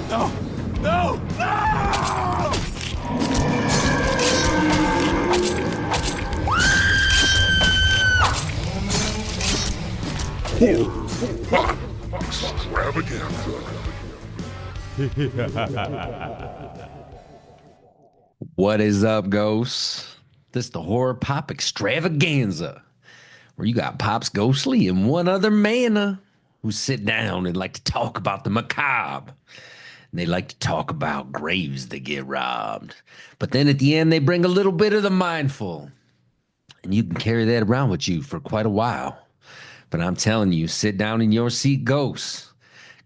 No! No! No! What is up, ghosts? This is the Horror Pop Extravaganza, where you got Pops Ghostly and one other mana who sit down and like to talk about the macabre. And they like to talk about graves that get robbed. But then at the end, they bring a little bit of the mindful. And you can carry that around with you for quite a while. But I'm telling you, sit down in your seat, ghosts,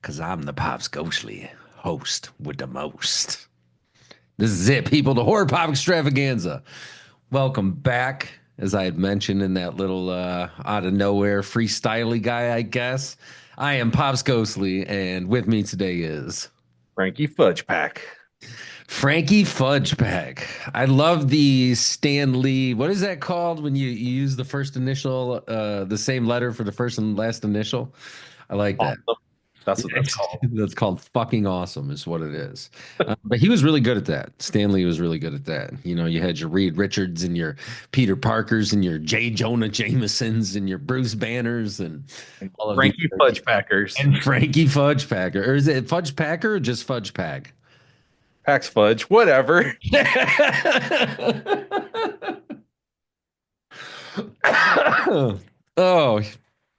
because I'm the Pops Ghostly host with the most. This is it, people, the Horror Pop Extravaganza. Welcome back. As I had mentioned in that little out of nowhere freestyly guy, I guess. I am Pops Ghostly, and with me today is Frankie Fudge Pack. Frankie Fudge Pack. I love the Stan Lee. What is that called when you use the first initial, the same letter for the first and last initial? I like that. Awesome. That's what that's called. That's called fucking awesome, is what it is. But he was really good at that. Stanley was really good at that. You know, you had your Reed Richards and your Peter Parkers and your J. Jonah Jamesons and your Bruce Banners and all of Frankie these. Fudge Packers. And Frankie Fudge Packer. Or is it Fudge Packer or just Fudge Pack? Pax Fudge, whatever. Oh,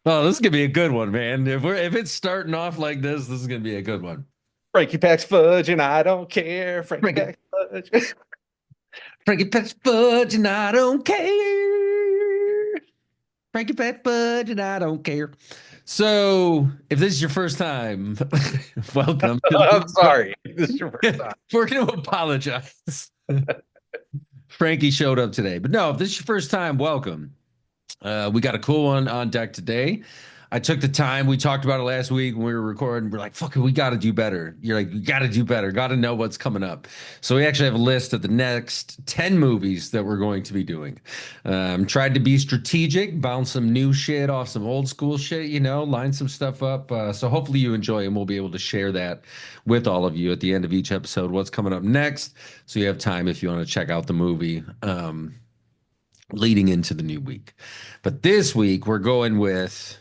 oh, this is gonna be a good one, man. If it's starting off like this is gonna be a good one. Frankie Pax Fudge, and I don't care. Frankie Pax Fudge. Frankie Pat's Fudge and I don't care. Frankie Pat's Fudge and I don't care. So, if this is your first time, welcome. I'm sorry. This is your first time. We're going to apologize. Frankie showed up today. But no, if this is your first time, welcome. We got a cool one on deck today. I took the time. We talked about it last week when we were recording. We're like, fuck it, we got to do better. You're like, you got to do better. Got to know what's coming up. So we actually have a list of the next 10 movies that we're going to be doing. Tried to be strategic, bounce some new shit off some old school shit, you know, line some stuff up. So hopefully you enjoy and we'll be able to share that with all of you at the end of each episode, what's coming up next. So you have time if you want to check out the movie leading into the new week. But this week we're going with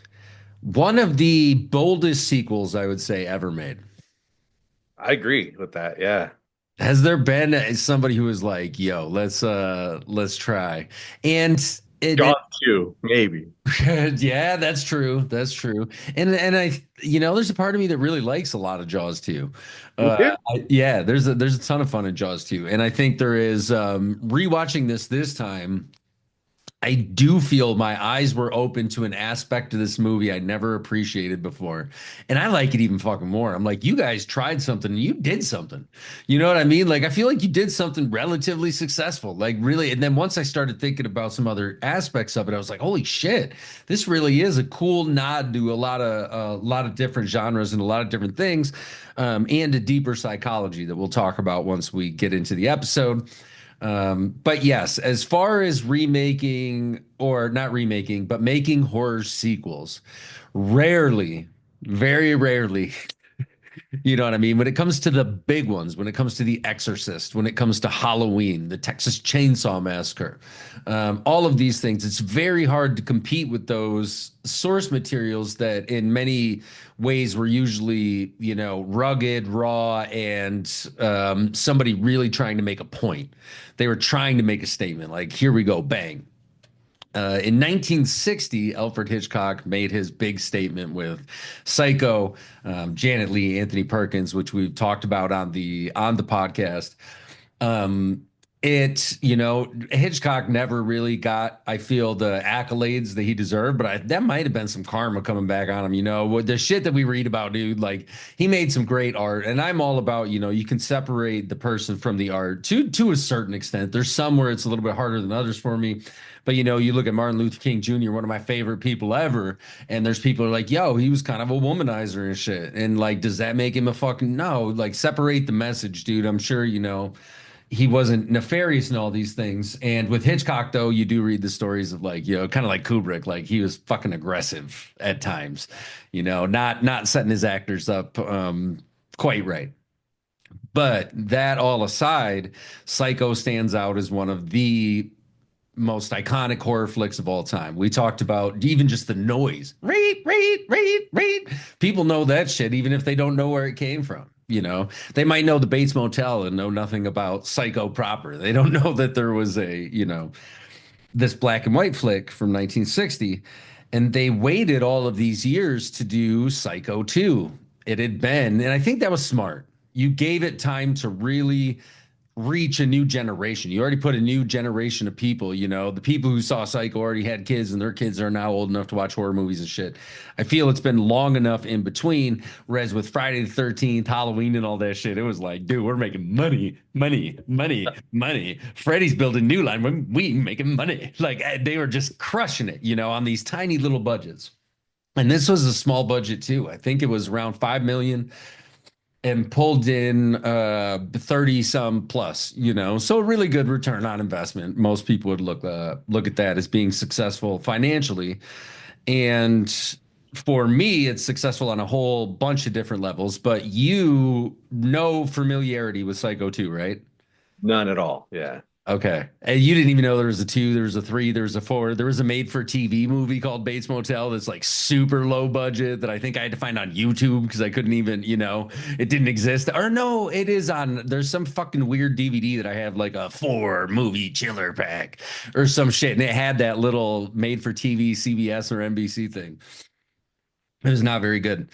one of the boldest sequels I would say ever made. I agree with that. Yeah. Has there been somebody who was like, "Yo, let's try"? And Jaws 2, maybe. yeah, that's true. That's true. And I, you know, there's a part of me that really likes a lot of Jaws 2. Yeah, there's a ton of fun in Jaws 2, and I think there is rewatching this time. I do feel my eyes were open to an aspect of this movie I'd never appreciated before. And I like it even fucking more. I'm like, you guys tried something and you did something. You know what I mean? Like, I feel like you did something relatively successful. Like, really. And then once I started thinking about some other aspects of it, I was like, holy shit, this really is a cool nod to a lot of different genres and a lot of different things, and a deeper psychology that we'll talk about once we get into the episode. But yes, as far as remaking or not remaking, but making horror sequels, rarely, very rarely, you know what I mean? When it comes to the big ones, when it comes to The Exorcist, when it comes to Halloween, the Texas Chainsaw Massacre, all of these things, it's very hard to compete with those source materials that in many ways were usually, you know, rugged, raw, and somebody really trying to make a point. They were trying to make a statement like, here we go, bang. In 1960, Alfred Hitchcock made his big statement with Psycho, Janet Leigh, Anthony Perkins, which we've talked about on the podcast. You know, Hitchcock never really got, I feel, the accolades that he deserved, but that might have been some karma coming back on him. You know, with the shit that we read about, dude, like he made some great art, and I'm all about, you know, you can separate the person from the art to a certain extent. There's some where it's a little bit harder than others for me. But, you know, you look at Martin Luther King Jr., one of my favorite people ever, and there's people who are like, yo, he was kind of a womanizer and shit. And like, does that make him a fucking, no, like separate the message, dude. I'm sure, you know, he wasn't nefarious in all these things. And with Hitchcock, though, you do read the stories of like, you know, kind of like Kubrick, like he was fucking aggressive at times, you know, not setting his actors up quite right. But that all aside, Psycho stands out as one of the most iconic horror flicks of all time. We talked about even just the noise. Read, read, read, read. People know that shit even if they don't know where it came from. They might know the Bates Motel and know nothing about Psycho proper. They don't know that there was this black and white flick from 1960. And they waited all of these years to do Psycho 2. It had been, and I think that was smart. You gave it time to really reach a new generation. You already put a new generation of people, the people who saw Psycho already had kids and their kids are now old enough to watch horror movies and shit. I feel it's been long enough in between. Whereas with Friday the 13th, Halloween and all that shit, it was like, dude, we're making money, money, money, money. Freddy's building new line. We making money. Like they were just crushing it, on these tiny little budgets. And this was a small budget too. I think it was around 5 million and pulled in 30 some plus, so a really good return on investment. Most people would look at that as being successful financially. And for me, it's successful on a whole bunch of different levels, but familiarity with Psycho 2, right? None at all. Yeah. Okay. And you didn't even know there was a 2, there was a 3, there was a 4. There was a made for TV movie called Bates Motel that's like super low budget that I think I had to find on YouTube because I couldn't even, it didn't exist. Or no, it is on, there's some fucking weird DVD that I have like a 4 movie chiller pack or some shit. And it had that little made for TV CBS or NBC thing. It was not very good.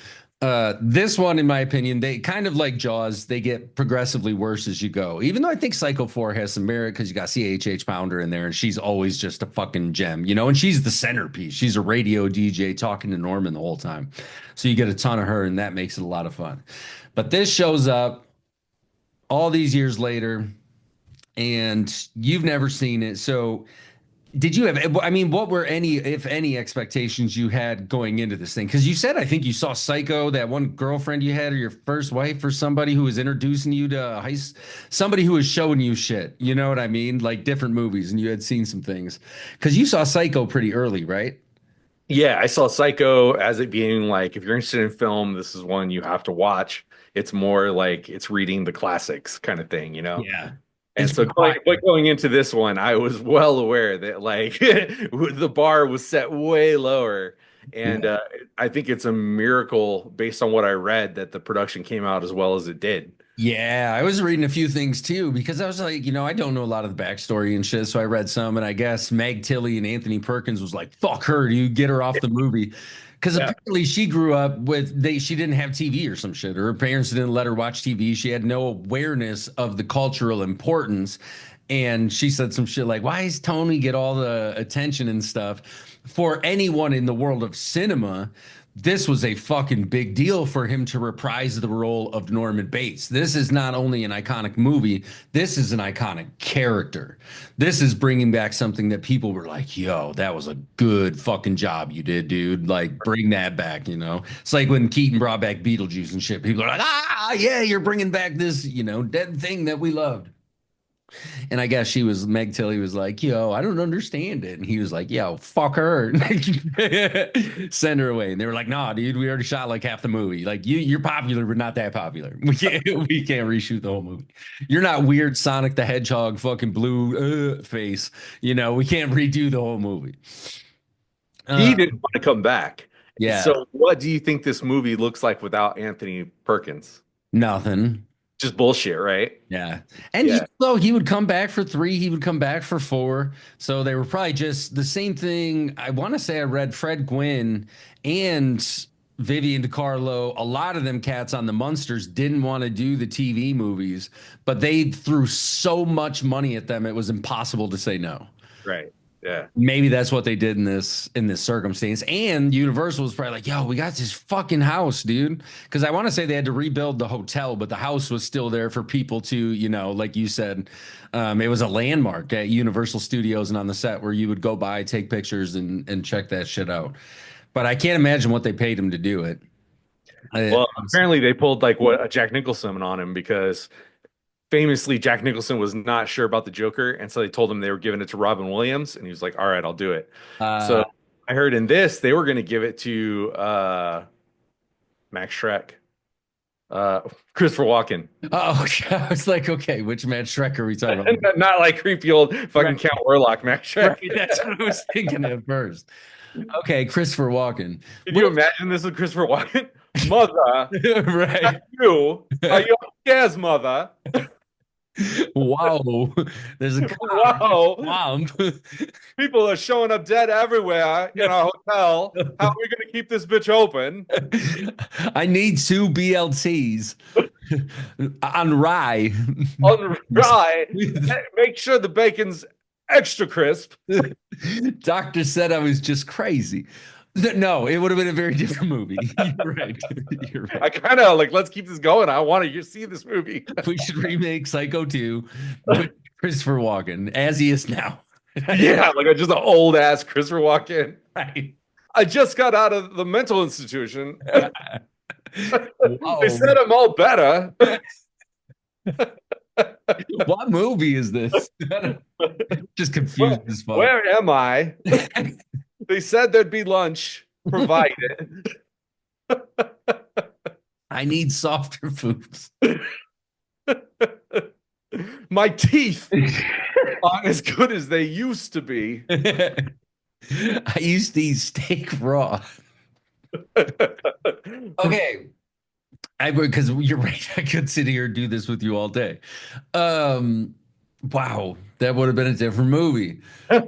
This one, in my opinion, they kind of like Jaws, they get progressively worse as you go. Even though I think Psycho 4 has some merit because you got CHH Pounder in there and she's always just a fucking gem, and she's the centerpiece. She's a radio DJ talking to Norman the whole time. So you get a ton of her and that makes it a lot of fun. But this shows up all these years later and you've never seen it. So did you have, I mean, what were any, if any, expectations you had going into this thing? Because you said, I think you saw Psycho, that one girlfriend you had, or your first wife, or somebody who was introducing you to somebody who was showing you shit. You know what I mean? Like different movies, and you had seen some things. Because you saw Psycho pretty early, right? Yeah, I saw Psycho as it being like, if you're interested in film, this is one you have to watch. It's more like it's reading the classics kind of thing, you know? Yeah. And It's so required. going into this one, I was well aware that like the bar was set way lower. And Yeah. I think it's a miracle based on what I read that the production came out as well as it did. Yeah, I was reading a few things too because I was like, I don't know a lot of the backstory and shit. So I read some, and I guess Meg Tilly and Anthony Perkins was like, "Fuck her, you get her off the movie," because Yeah. apparently she grew up with she didn't have TV or some shit, or her parents didn't let her watch TV. She had no awareness of the cultural importance, and she said some shit like, "Why is Tony get all the attention and stuff?" For anyone in the world of cinema, this was a fucking big deal for him to reprise the role of Norman Bates. This is not only an iconic movie, this is an iconic character. This is bringing back something that people were like, yo, that was a good fucking job you did, dude. Like, bring that back, It's like when Keaton brought back Beetlejuice and shit. People are like, yeah, you're bringing back this, dead thing that we loved. And I guess Meg Tilly was like, yo, I don't understand it. And he was like, yo, fuck her. Send her away. And they were like, nah, dude, we already shot like half the movie. Like you're popular, but not that popular. We can't reshoot the whole movie. You're not weird Sonic the Hedgehog fucking blue face. We can't redo the whole movie. He Uh, didn't want to come back. yeah, So what do you think this movie looks like without Anthony Perkins? nothing. Just bullshit, right? Yeah. And Yeah. though he would come back for 3, he would come back for 4. So they were probably just the same thing. I want to say I read Fred Gwynn and Vivian DiCarlo. A lot of them cats on the Munsters didn't want to do the TV movies, but they threw so much money at them, it was impossible to say no. Right. Yeah. Maybe that's what they did in this circumstance. And Universal was probably like, yo, we got this fucking house, dude. Because I want to say they had to rebuild the hotel, but the house was still there for people to, like you said, it was a landmark at Universal Studios and on the set where you would go by, take pictures, and check that shit out. But I can't imagine what they paid him to do it. Well, apparently they pulled like what a Jack Nicholson on him because famously Jack Nicholson was not sure about the Joker, and so they told him they were giving it to Robin Williams, and he was like, "All right, I'll do it." So uh, I heard in this they were going to give it to Max Schreck. Uh, Christopher Walken. Oh, I was like, okay, which Matt Shrek are we talking about? Not like creepy old fucking Right, Count Warlock, Max Shrek. right. That's what I was thinking at first. Okay, Christopher Walken. Can you What? imagine this with Christopher Walken? Mother, Right. you are you upstairs, mother? Wow. There's a Wow, swamp. people are showing up dead everywhere in our hotel. How are we going to keep this bitch open? I need two BLTs on rye. On rye, make sure the bacon's extra crisp. Doctor said I was just crazy. No, it would have been a very different movie. You're right. You're right. I kind of like, let's keep this going. I want to see this movie. We should remake Psycho 2 with Christopher Walken as he is now. Yeah, like just an old ass Christopher Walken. Right. I just got out of the mental institution. Whoa. They said I'm all better. What movie is this? Just confused as fuck. Where am I? They said there'd be lunch provided. I need softer foods. My teeth aren't as good as they used to be. I used to eat steak raw. Okay. Because you're right. I could sit here and do this with you all day. Wow. That would have been a different movie.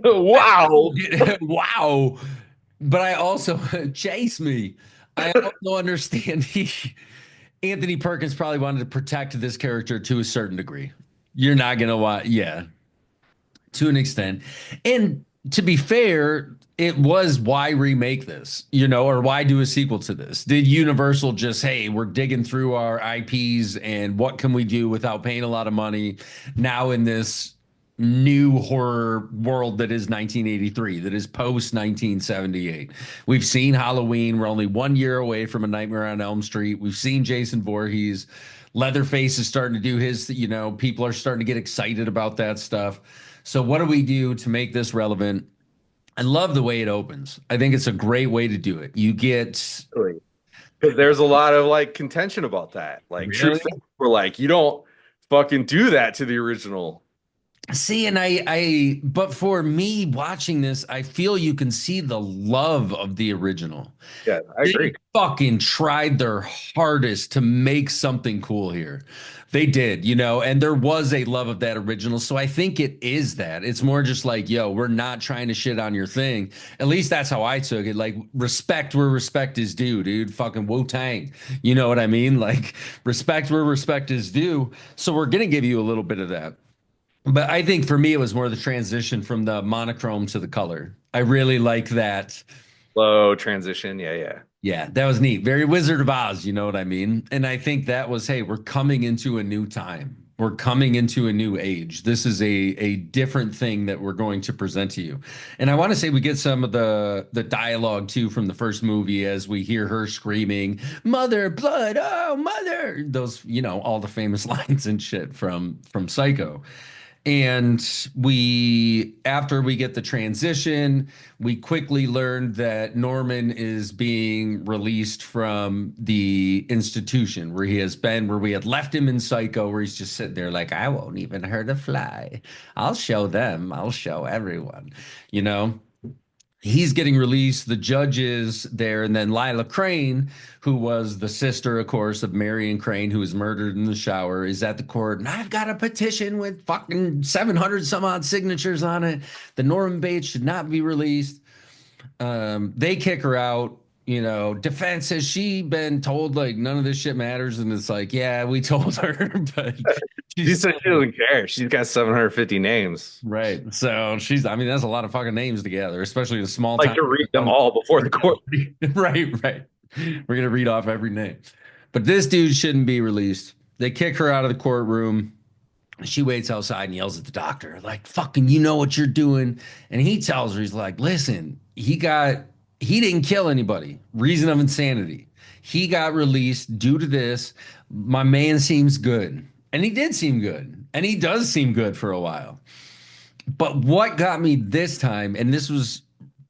Wow. Wow. But I also chase me. I also understand Anthony Perkins probably wanted to protect this character to a certain degree. You're not gonna want, yeah, to an extent. And to be fair, it was why remake this, or why do a sequel to this? Did Universal just, hey, we're digging through our IPs and what can we do without paying a lot of money now in this new horror world that is 1983, that is post 1978. We've seen Halloween. We're only 1 year away from A Nightmare on Elm Street. We've seen Jason Voorhees. Leatherface is starting to do his, people are starting to get excited about that stuff. So what do we do to make this relevant? I love the way it opens. I think it's a great way to do it. You get, because there's a lot of like contention about that. Like, really? We're like, you don't fucking do that to the original. See, and but for me watching this, I feel you can see the love of the original. Yeah, I agree. They fucking tried their hardest to make something cool here. They did, and there was a love of that original. So I think it is that. It's more just like, yo, we're not trying to shit on your thing. At least that's how I took it. Like, respect where respect is due, dude. Fucking Wu-Tang. You know what I mean? Like, respect where respect is due. So we're going to give you a little bit of that. But I think for me, it was more the transition from the monochrome to the color. I really like that. Slow transition. Yeah, yeah. Yeah, that was neat. Very Wizard of Oz, you know what I mean? And I think that was, hey, we're coming into a new time. We're coming into a new age. This is a different thing that we're going to present to you. And I want to say we get some of the dialogue too from the first movie as we hear her screaming, "Mother, blood, oh, mother." Those, all the famous lines and shit from Psycho. And after we get the transition, we quickly learned that Norman is being released from the institution where he has been, where we had left him in Psycho, where he's just sitting there like, I won't even hurt a fly. I'll show them. I'll show everyone, He's getting released. The judge is there. And then Lila Crane, who was the sister, of course, of Marion Crane, who was murdered in the shower, is at the court. And I've got a petition with fucking 700 some odd signatures on it. The Norman Bates should not be released. They kick her out. Defense has she been told like none of this shit matters? And it's like, yeah, we told her, but she said she doesn't care. She's got 750 names. Right. So that's a lot of fucking names together, especially in a small like town. to read them all before the court. Right. We're going to read off every name. But this dude shouldn't be released. They kick her out of the courtroom. She waits outside and yells at the doctor, like, fucking, you know what you're doing. And he tells her, he's like, listen, he didn't kill anybody. Reason of insanity. He got released due to this. My man seems good. And he did seem good. And he does seem good for a while. But what got me this time, and this was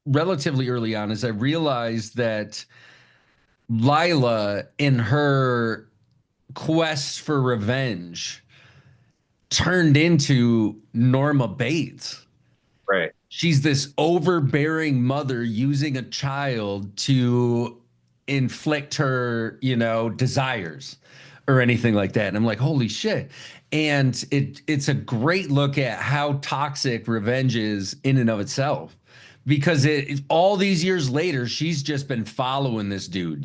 relatively early on, is I realized that Lila, in her quest for revenge turned into Norma Bates. Right. She's this overbearing mother using a child to inflict her, desires or anything like that. And I'm like, holy shit. And it's a great look at how toxic revenge is in and of itself. Because all these years later, she's just been following this dude,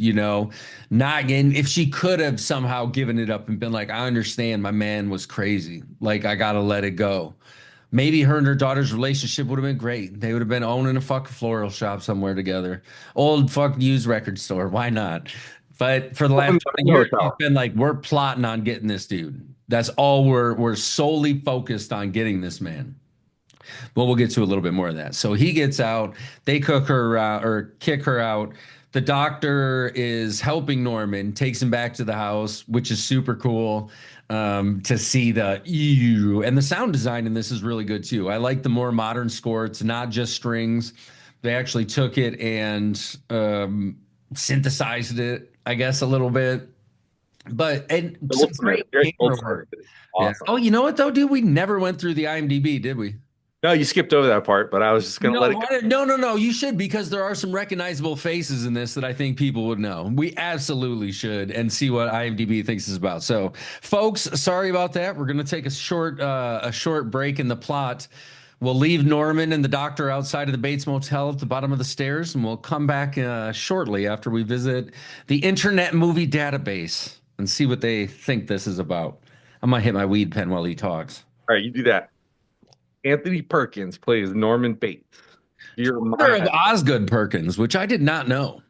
not getting, if she could have somehow given it up and been like, I understand my man was crazy. Like, I gotta let it go. Maybe her and her daughter's relationship would have been great. They would have been owning a fucking floral shop somewhere together. Old fucking used record store. Why not? But for the last 20 years, she's been like, we're plotting on getting this dude. That's all we're solely focused on getting this man. But we'll get to a little bit more of that. So he gets out, they cook her or kick her out. The doctor is helping Norman, takes him back to the house, which is super cool to see the ew. And the sound design in this is really good too. I like the more modern score. It's not just strings. They actually took it and synthesized it, I guess, a little bit. But and some great camera work. Awesome. Yeah. Oh, you know what though, dude? We never went through the IMDb, did we? No, you skipped over that part, but I was just going to let it go. No. You should, because there are some recognizable faces in this that I think people would know. We absolutely should, and see what IMDb thinks is about. So, folks, sorry about that. We're going to take a short break in the plot. We'll leave Norman and the doctor outside of the Bates Motel at the bottom of the stairs, and we'll come back shortly after we visit the Internet Movie Database and see what they think this is about. I'm going to hit my weed pen while he talks. All right, you do that. Anthony Perkins plays Norman Bates. Brother of Osgood Perkins, which I did not know.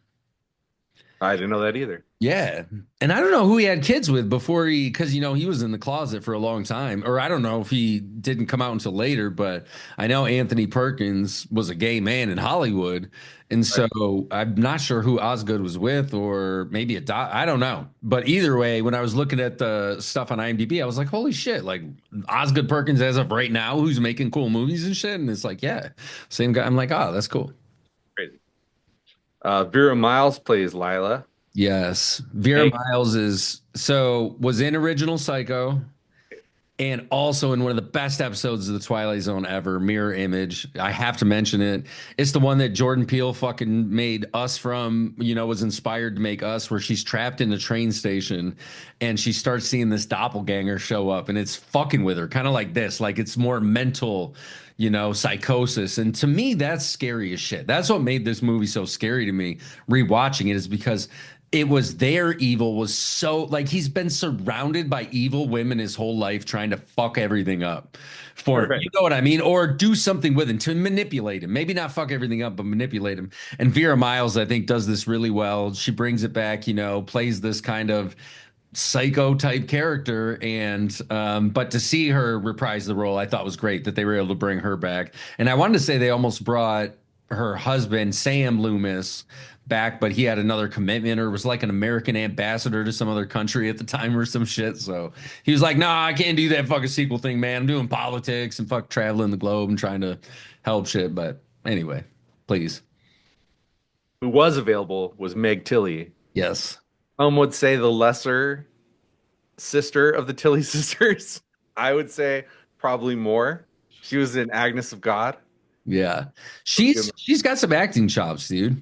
I didn't know that either. Yeah. And I don't know who he had kids with before because, he was in the closet for a long time. Or I don't know if he didn't come out until later, but I know Anthony Perkins was a gay man in Hollywood. And so I'm not sure who Osgood was with, or maybe I don't know. But either way, when I was looking at the stuff on IMDb, I was like, holy shit, like Osgood Perkins as of right now, who's making cool movies and shit. And it's like, yeah, same guy. I'm like, oh, that's cool. Crazy. Vera Miles plays Lila. Yes. Vera Miles was in Original Psycho and also in one of the best episodes of The Twilight Zone ever, Mirror Image. I have to mention it. It's the one that Jordan Peele fucking made Us from, was inspired to make Us, where she's trapped in a train station and she starts seeing this doppelganger show up and it's fucking with her, kind of like this. Like, it's more mental, psychosis. And to me, that's scary as shit. That's what made this movie so scary to me, rewatching it, is because it was their evil was so, like, he's been surrounded by evil women his whole life trying to fuck everything up for him. You know what I mean? Or do something with him to manipulate him. Maybe not fuck everything up, but manipulate him. And Vera Miles, I think, does this really well. She brings it back, plays this kind of psycho type character, and but to see her reprise the role, I thought was great that they were able to bring her back. And I wanted to say they almost brought her husband Sam Loomis back, but he had another commitment, or was like an American ambassador to some other country at the time or some shit. So he was like, nah, I can't do that fucking sequel thing, man. I'm doing politics and fuck traveling the globe and trying to help shit. But anyway, please. Who was available was Meg Tilly. Yes. Some would say the lesser sister of the Tilly sisters. I would say probably more. She was in Agnes of God. Yeah. She's got some acting chops, dude.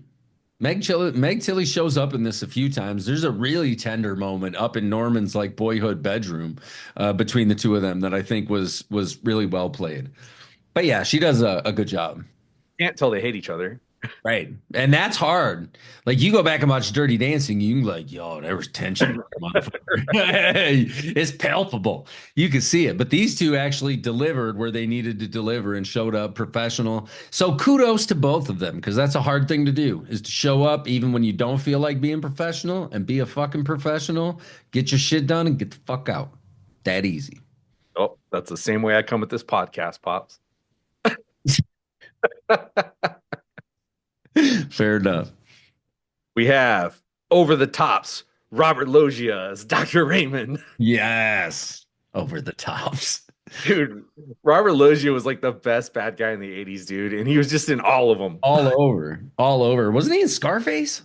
Meg Tilly shows up in this a few times. There's a really tender moment up in Norman's like boyhood bedroom between the two of them that I think was really well played. But yeah, she does a good job. Can't tell they hate each other. Right. And that's hard. Like, you go back and watch Dirty Dancing, you can be like, yo, there was tension. It's palpable. You can see it. But these two actually delivered where they needed to deliver and showed up professional. So kudos to both of them, because that's a hard thing to do, is to show up even when you don't feel like being professional, and be a fucking professional, get your shit done, and get the fuck out. That easy. Oh, that's the same way I come with this podcast, Pops. Fair enough. We have Over the Tops, Robert Loggia as Dr. Raymond. Yes. Over the Tops. Dude, Robert Loggia was like the best bad guy in the 80s, dude. And he was just in all of them. All over. All over. Wasn't he in Scarface?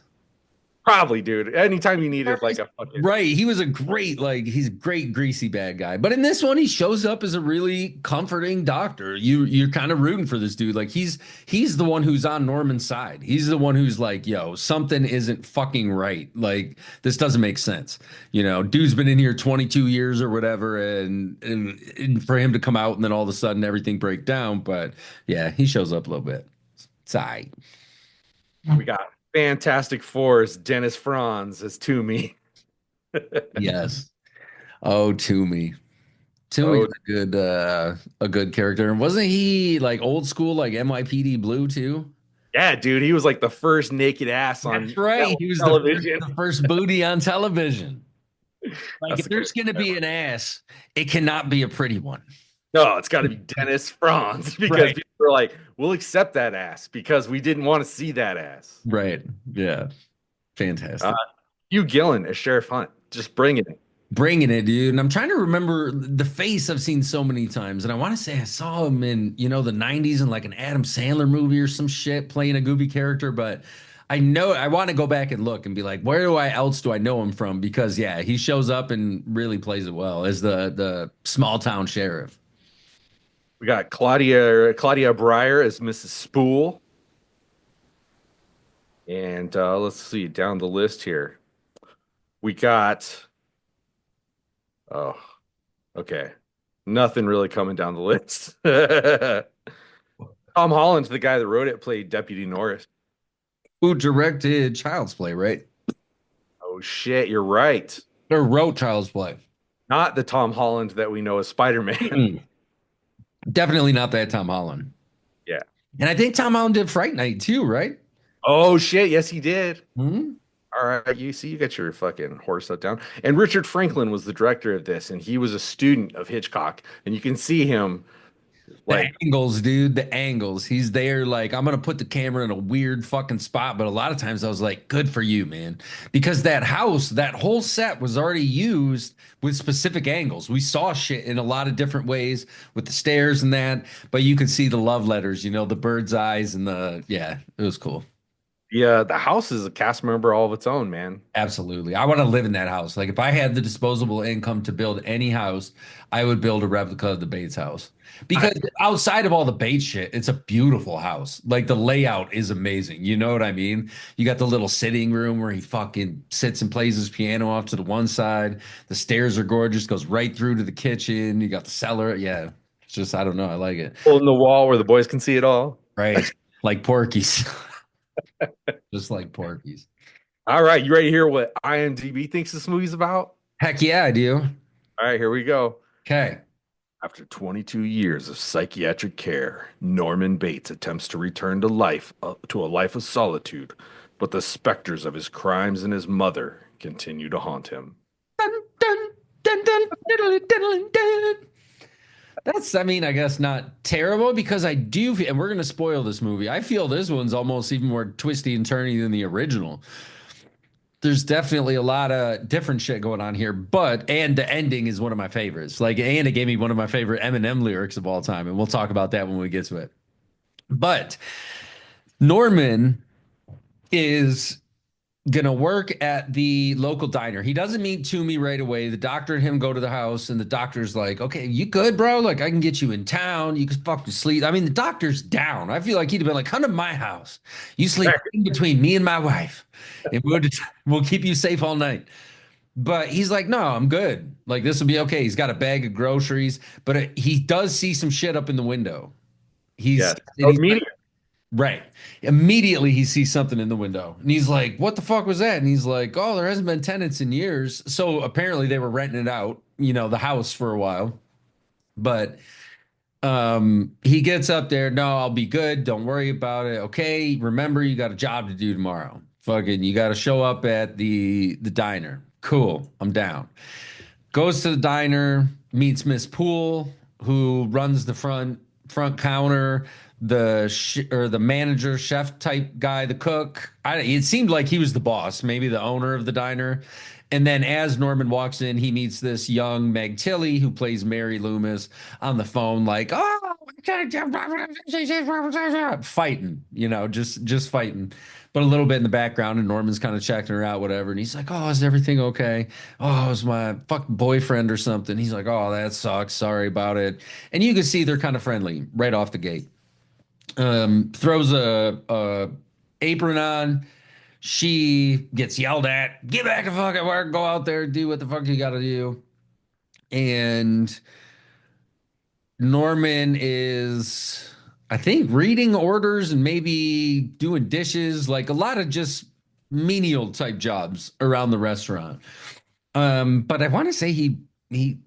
Probably, dude. Anytime you needed like a fucking Right. He was a great, like, he's a great greasy bad guy. But in this one, he shows up as a really comforting doctor. You're kind of rooting for this dude. Like he's the one who's on Norman's side. He's the one who's like, yo, something isn't fucking right. Like, this doesn't make sense. Dude's been in here 22 years or whatever, and for him to come out and then all of a sudden everything break down. But yeah, he shows up a little bit. Sigh. we got Fantastic Four's Dennis Franz as Toomey. Yes. Oh, Toomey. Toomey was a good character. And wasn't he like old school, like NYPD Blue too? Yeah, dude, he was like the first naked ass on That's right. He was television. the first booty on television. Like, That's if there's going to be an ass, it cannot be a pretty one. No, it's got to be Dennis Franz because people are like, we'll accept that ass because we didn't want to see that ass. Right. Yeah. Fantastic. Hugh Gillen as Sheriff Hunt, just bringing it. Bringing it, dude. And I'm trying to remember the face I've seen so many times. And I want to say I saw him in, the 90s in like an Adam Sandler movie or some shit playing a goofy character. But I know I want to go back and look and be like, where else do I know him from? Because yeah, he shows up and really plays it well as the small town sheriff. We got Claudia Breyer as Mrs. Spool. And let's see down the list here. We got okay. Nothing really coming down the list. Tom Holland, the guy that wrote it, played Deputy Norris. Who directed Child's Play, right? Oh shit, you're right. Or wrote Child's Play. Not the Tom Holland that we know as Spider-Man. Definitely not that Tom Holland. Yeah. And I think Tom Holland did Fright Night too, right? Oh shit, yes he did. Mm-hmm. All right, you got your fucking horse up down. And Richard Franklin was the director of this, and he was a student of Hitchcock. And you can see him like the angles, dude, the angles. He's there like, I'm gonna put the camera in a weird fucking spot. But a lot of times I was like, good for you, man. Because that house, that whole set was already used with specific angles. We saw shit in a lot of different ways with the stairs and that, but you could see the love letters, the bird's eyes and it was cool. Yeah, the house is a cast member all of its own, man. Absolutely. I want to live in that house. Like, if I had the disposable income to build any house, I would build a replica of the Bates house. Because outside of all the Bates shit, it's a beautiful house. Like, the layout is amazing. You know what I mean? You got the little sitting room where he fucking sits and plays his piano off to the one side. The stairs are gorgeous, goes right through to the kitchen. You got the cellar. Yeah. It's just, I don't know. I like it. Hole in the wall where the boys can see it all. Right. Like Porky's. Just like Porky's. All right, you ready to hear what IMDb thinks this movie's about? Heck yeah, I do. All right, here we go. Okay. After 22 years of psychiatric care, Norman Bates attempts to return to life, to a life of solitude, but the specters of his crimes and his mother continue to haunt him. Dun, dun, dun, dun, diddly, diddly, dun. That's, I mean, I guess not terrible because I do, and we're going to spoil this movie. I feel this one's almost even more twisty and turny than the original. There's definitely a lot of different shit going on here, and the ending is one of my favorites. Like, and it gave me one of my favorite Eminem lyrics of all time, and we'll talk about that when we get to it. But Norman is gonna work at the local diner. He doesn't meet Toomey right away. The doctor and him go to the house, and the doctor's like, okay, you good, bro? Like, I can get you in town. You can fucking sleep. I mean, the doctor's down. I feel like he'd have been like, come to my house. You sleep in between me and my wife, and we'll keep you safe all night. But he's like, no, I'm good. Like, this will be okay. He's got a bag of groceries, but he does see some shit up in the window. He's right. Immediately he sees something in the window and he's like, what the fuck was that? And he's like, oh, there hasn't been tenants in years. So apparently they were renting it out, the house for a while. But he gets up there. No, I'll be good. Don't worry about it. Okay. Remember, you got a job to do tomorrow. Fucking, you got to show up at the diner. Cool. I'm down. Goes to the diner, meets Miss Poole, who runs the front counter. The manager, chef type guy, the cook. It seemed like he was the boss, maybe the owner of the diner. And then as Norman walks in, he meets this young Meg Tilly who plays Mary Loomis on the phone, like, oh, fighting, just fighting. but a little bit in the background, and Norman's kind of checking her out, whatever. And he's like, "Oh, is everything okay? Oh, it was my fucking boyfriend or something." He's like, "Oh, that sucks. Sorry about it." And you can see they're kind of friendly right off the gate. Throws a apron on. She gets yelled at. Get back to fucking work. Go out there, do what the fuck you got to do. And Norman is, I think, reading orders and maybe doing dishes, like a lot of just menial type jobs around the restaurant. But I want to say he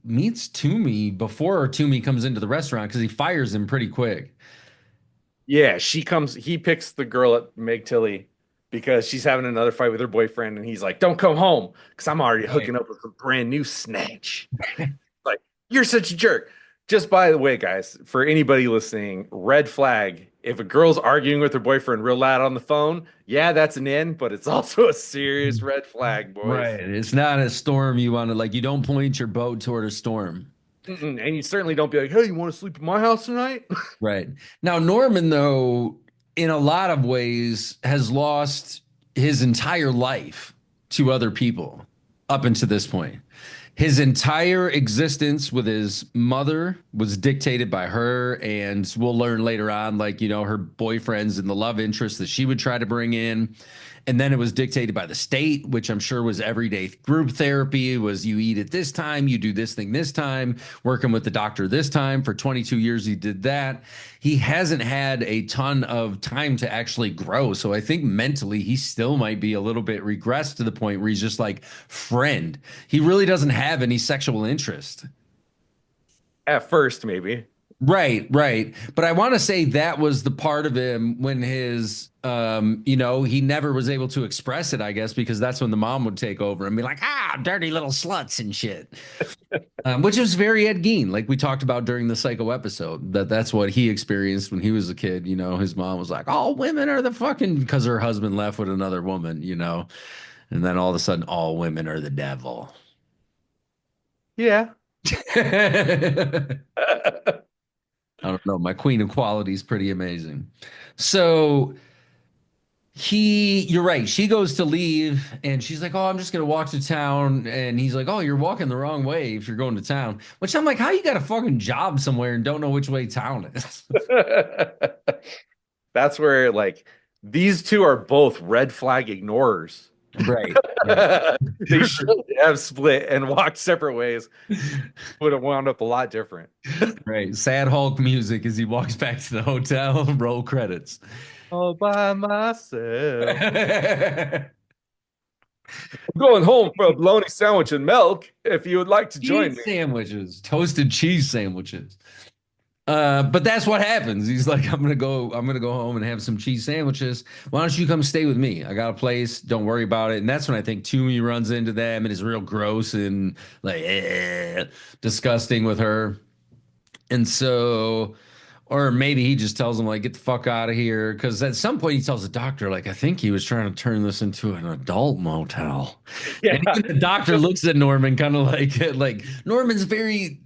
meets Toomey before Toomey comes into the restaurant because he fires him pretty quick. Yeah, he picks the girl at Meg Tilly because she's having another fight with her boyfriend, and he's like, "Don't come home because I'm already Right. hooking up with a brand new snatch." Like, you're such a jerk. Just by the way, guys, for anybody listening, red flag. If a girl's arguing with her boyfriend real loud on the phone, yeah, that's an in, but it's also a serious red flag, boys. Right. It's not a storm you want to like, you don't point your boat toward a storm. And you certainly don't be like, "Hey, you want to sleep in my house tonight?" Right. Now, Norman, though, in a lot of ways, has lost his entire life to other people up until this point. His entire existence with his mother was dictated by her, and we'll learn later on, like, her boyfriends and the love interest that she would try to bring in. And then it was dictated by the state, which I'm sure was everyday group therapy. It was you eat at this time, you do this thing this time, working with the doctor this time. For 22 years, he did that. He hasn't had a ton of time to actually grow. So I think mentally, he still might be a little bit regressed to the point where he's just like, friend. He really doesn't have any sexual interest. At first, maybe. Right, right. But I want to say that was the part of him when he never was able to express it, I guess, because that's when the mom would take over and be like, dirty little sluts and shit. Which was very Ed Gein, like we talked about during the Psycho episode, that's what he experienced when he was a kid. His mom was like, all women are the fucking, because her husband left with another woman. And then all of a sudden, all women are the devil. Yeah. I don't know. My queen of quality is pretty amazing. So you're right. She goes to leave and she's like, "Oh, I'm just gonna walk to town." And he's like, "Oh, you're walking the wrong way if you're going to town." Which I'm like, how you got a fucking job somewhere and don't know which way town is? That's where, like, these two are both red flag ignorers. Right. Right. They should have split and walked separate ways. Would have wound up a lot different. Right. Sad Hulk music as he walks back to the hotel. Roll credits. All by myself. Going home for a bologna sandwich and milk if you would like to join Cheese me. sandwiches, toasted cheese sandwiches. But that's what happens. He's like, I'm gonna go home and have some cheese sandwiches. Why don't you come stay with me? I got a place. Don't worry about it. And that's when I think Toomey runs into them and is real gross and like disgusting with her. And so, or maybe he just tells him like, get the fuck out of here. Because at some point he tells the doctor, like, I think he was trying to turn this into an adult motel. Yeah. And even the doctor looks at Norman kind of like Norman's very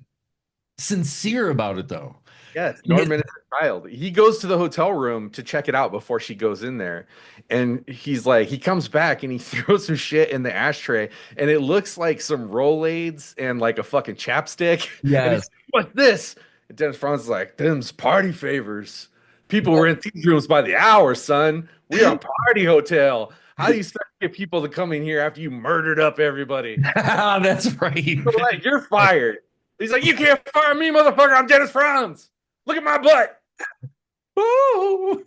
sincere about it though. Yes, Norman is a child. He goes to the hotel room to check it out before she goes in there. And he's like, he comes back and he throws some shit in the ashtray. And it looks like some Rolaids and like a fucking chapstick. And he's Yes. like, what's this? And Dennis Franz is like, them's party favors. People were in these rooms by the hour, son. We are a party hotel. How do you expect to get people to come in here after you murdered up everybody? That's right. So, like, you're fired. He's like, you can't fire me, motherfucker. I'm Dennis Franz. Look at my butt. Oh.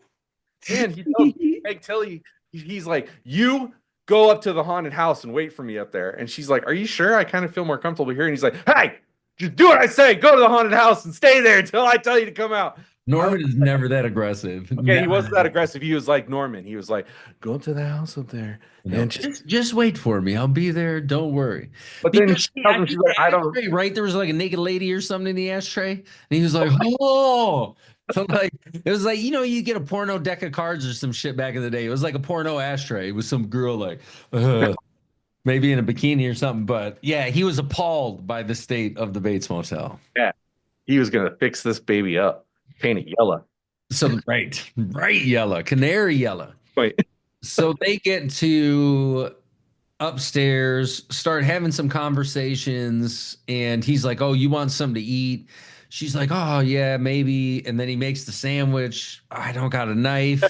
And he tells Meg Tilly, he's like, you go up to the haunted house and wait for me up there. And she's like, are you sure? I kind of feel more comfortable here. And he's like, hey, just do what I say. Go to the haunted house and stay there until I tell you to come out. Norman is never that aggressive. Okay, he wasn't that aggressive. He was like Norman. He was like, go up to the house up there and Just wait for me. I'll be there. Don't worry. But then Because she tells him, she's like, I don't. ashtray, right? There was like a naked lady or something in the ashtray, and he was like, "Oh." So like it was like you get a porno deck of cards or some shit back in the day. It was like a porno ashtray with some girl like maybe in a bikini or something. But yeah, he was appalled by the state of the Bates Motel. Yeah, he was gonna fix this baby up, paint it yellow. So right, yellow, canary yellow. Wait. So they get to upstairs, start having some conversations, and he's like, "Oh, you want something to eat?" She's like, "Oh, yeah, maybe." And then he makes the sandwich. I don't got a knife.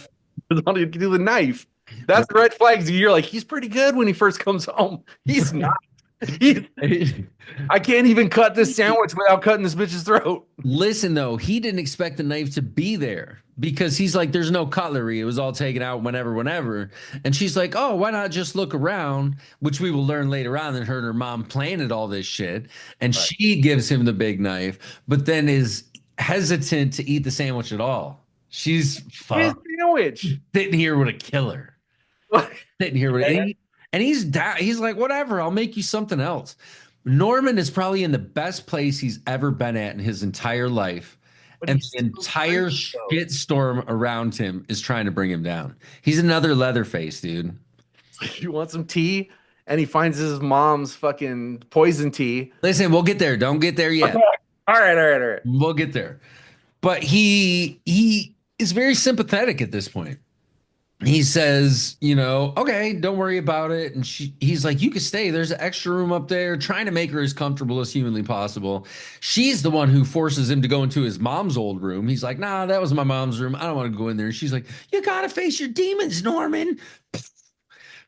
How do you do the knife? That's the red flags. You're like, he's pretty good when he first comes home. He's not. He, I can't even cut this sandwich without cutting this bitch's throat. Listen, though, he didn't expect the knife to be there because he's like, there's no cutlery. It was all taken out whenever. And she's like, oh, why not just look around? Which we will learn later on that her and her mom planted all this shit. And Right. she gives him the big knife, but then is hesitant to eat the sandwich at all. She's His fuck sandwich. sitting here with a killer. Sitting here with and he's down. He's like, whatever, I'll make you something else. Norman is probably in the best place he's ever been at in his entire life. But And he's the so entire great, though. shitstorm around him is trying to bring him down. He's another Leatherface, dude. You want some tea? And he finds his mom's fucking poison tea. Listen, we'll get there. Don't get there yet. All right. We'll get there. But he is very sympathetic at this point. He says, okay, don't worry about it. And he's like, you can stay. There's an extra room up there, trying to make her as comfortable as humanly possible. She's the one who forces him to go into his mom's old room. He's like, nah, that was my mom's room. I don't want to go in there. And she's like, you gotta face your demons, Norman.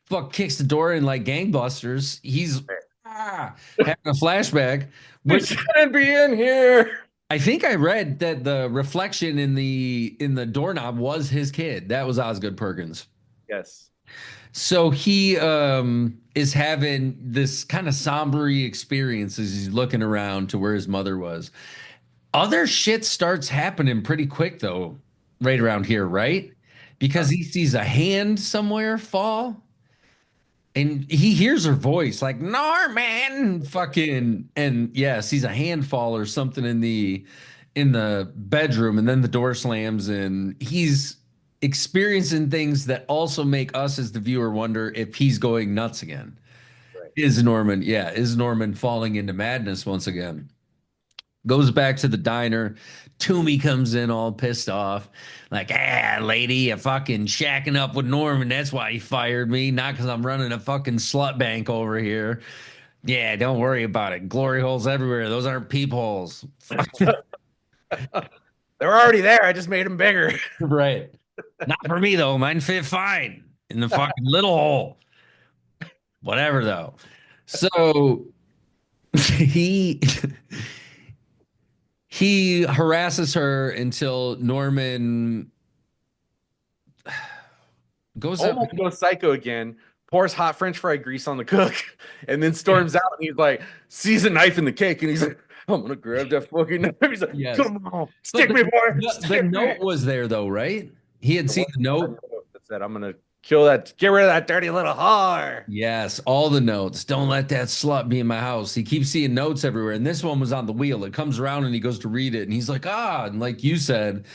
Fuck, kicks the door in like gangbusters. He's having a flashback, You which shouldn't be in here. I think I read that the reflection in the doorknob was his kid. That was Osgood Perkins. Yes. So he is having this kind of somber experience as he's looking around to where his mother was. Other shit starts happening pretty quick though, right around here, right? Because he sees a hand somewhere fall and he hears her voice like Norman fucking and yeah, sees a hand fall or something in the bedroom and then the door slams and he's experiencing things that also make us as the viewer wonder if he's going nuts again. Right. Is Norman falling into madness once again? Goes back to the diner. Toomey comes in all pissed off, like, lady, you fucking shacking up with Norman. That's why he fired me, not because I'm running a fucking slut bank over here. Yeah, don't worry about it. Glory holes everywhere. Those aren't peepholes. They're already there. I just made them bigger. Right. Not for me though. Mine fit fine in the fucking little hole. Whatever though. So he he harasses her until Norman goes up. Almost goes psycho again. Pours hot French fry grease on the cook, and then storms out. And he's like, sees a knife in the cake, and he's like, "I'm gonna grab that fucking knife." He's like, Yes. "Come on, But stick me, boy, the stick me." note was there though, right? He had seen the note. That said, "I'm gonna kill that. Get rid of that dirty little whore." Yes, all the notes. Don't let that slut be in my house. He keeps seeing notes everywhere. And this one was on the wheel. It comes around and he goes to read it. And he's like, and like you said,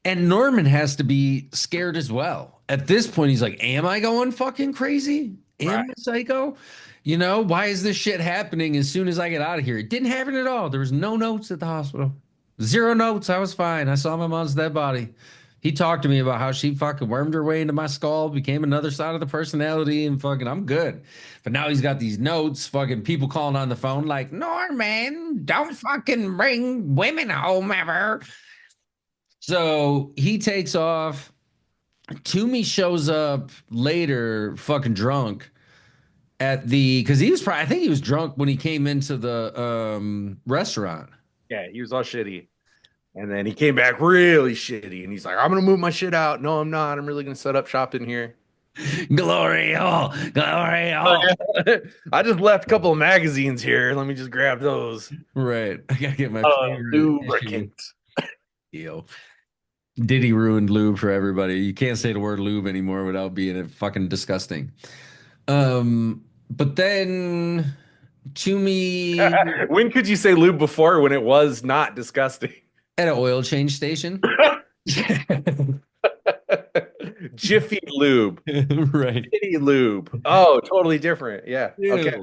and Norman has to be scared as well. At this point, he's like, am I going fucking crazy? Am I psycho? Why is this shit happening as soon as I get out of here? It didn't happen at all. There was no notes at the hospital. Zero notes. I was fine. I saw my mom's dead body. He talked to me about how she fucking wormed her way into my skull, became another side of the personality, and fucking I'm good. But now he's got these notes, fucking people calling on the phone like, Norman, don't fucking bring women home ever. So he takes off. Toomey shows up later, fucking drunk because he was probably, I think he was drunk when he came into the restaurant. Yeah, he was all shitty. And then he came back really shitty. And he's like, I'm going to move my shit out. No, I'm not. I'm really going to set up shop in here. Glory hole, glory hole. I just left a couple of magazines here. Let me just grab those. Right. I gotta get my favorite Lubricant. deal. Diddy ruined lube for everybody. You can't say the word lube anymore without being a fucking disgusting. But then Toomey When could you say lube before when it was not disgusting? at an oil change station. Jiffy lube. Right. Kitty lube. Oh, totally different. Yeah. Ew. Okay.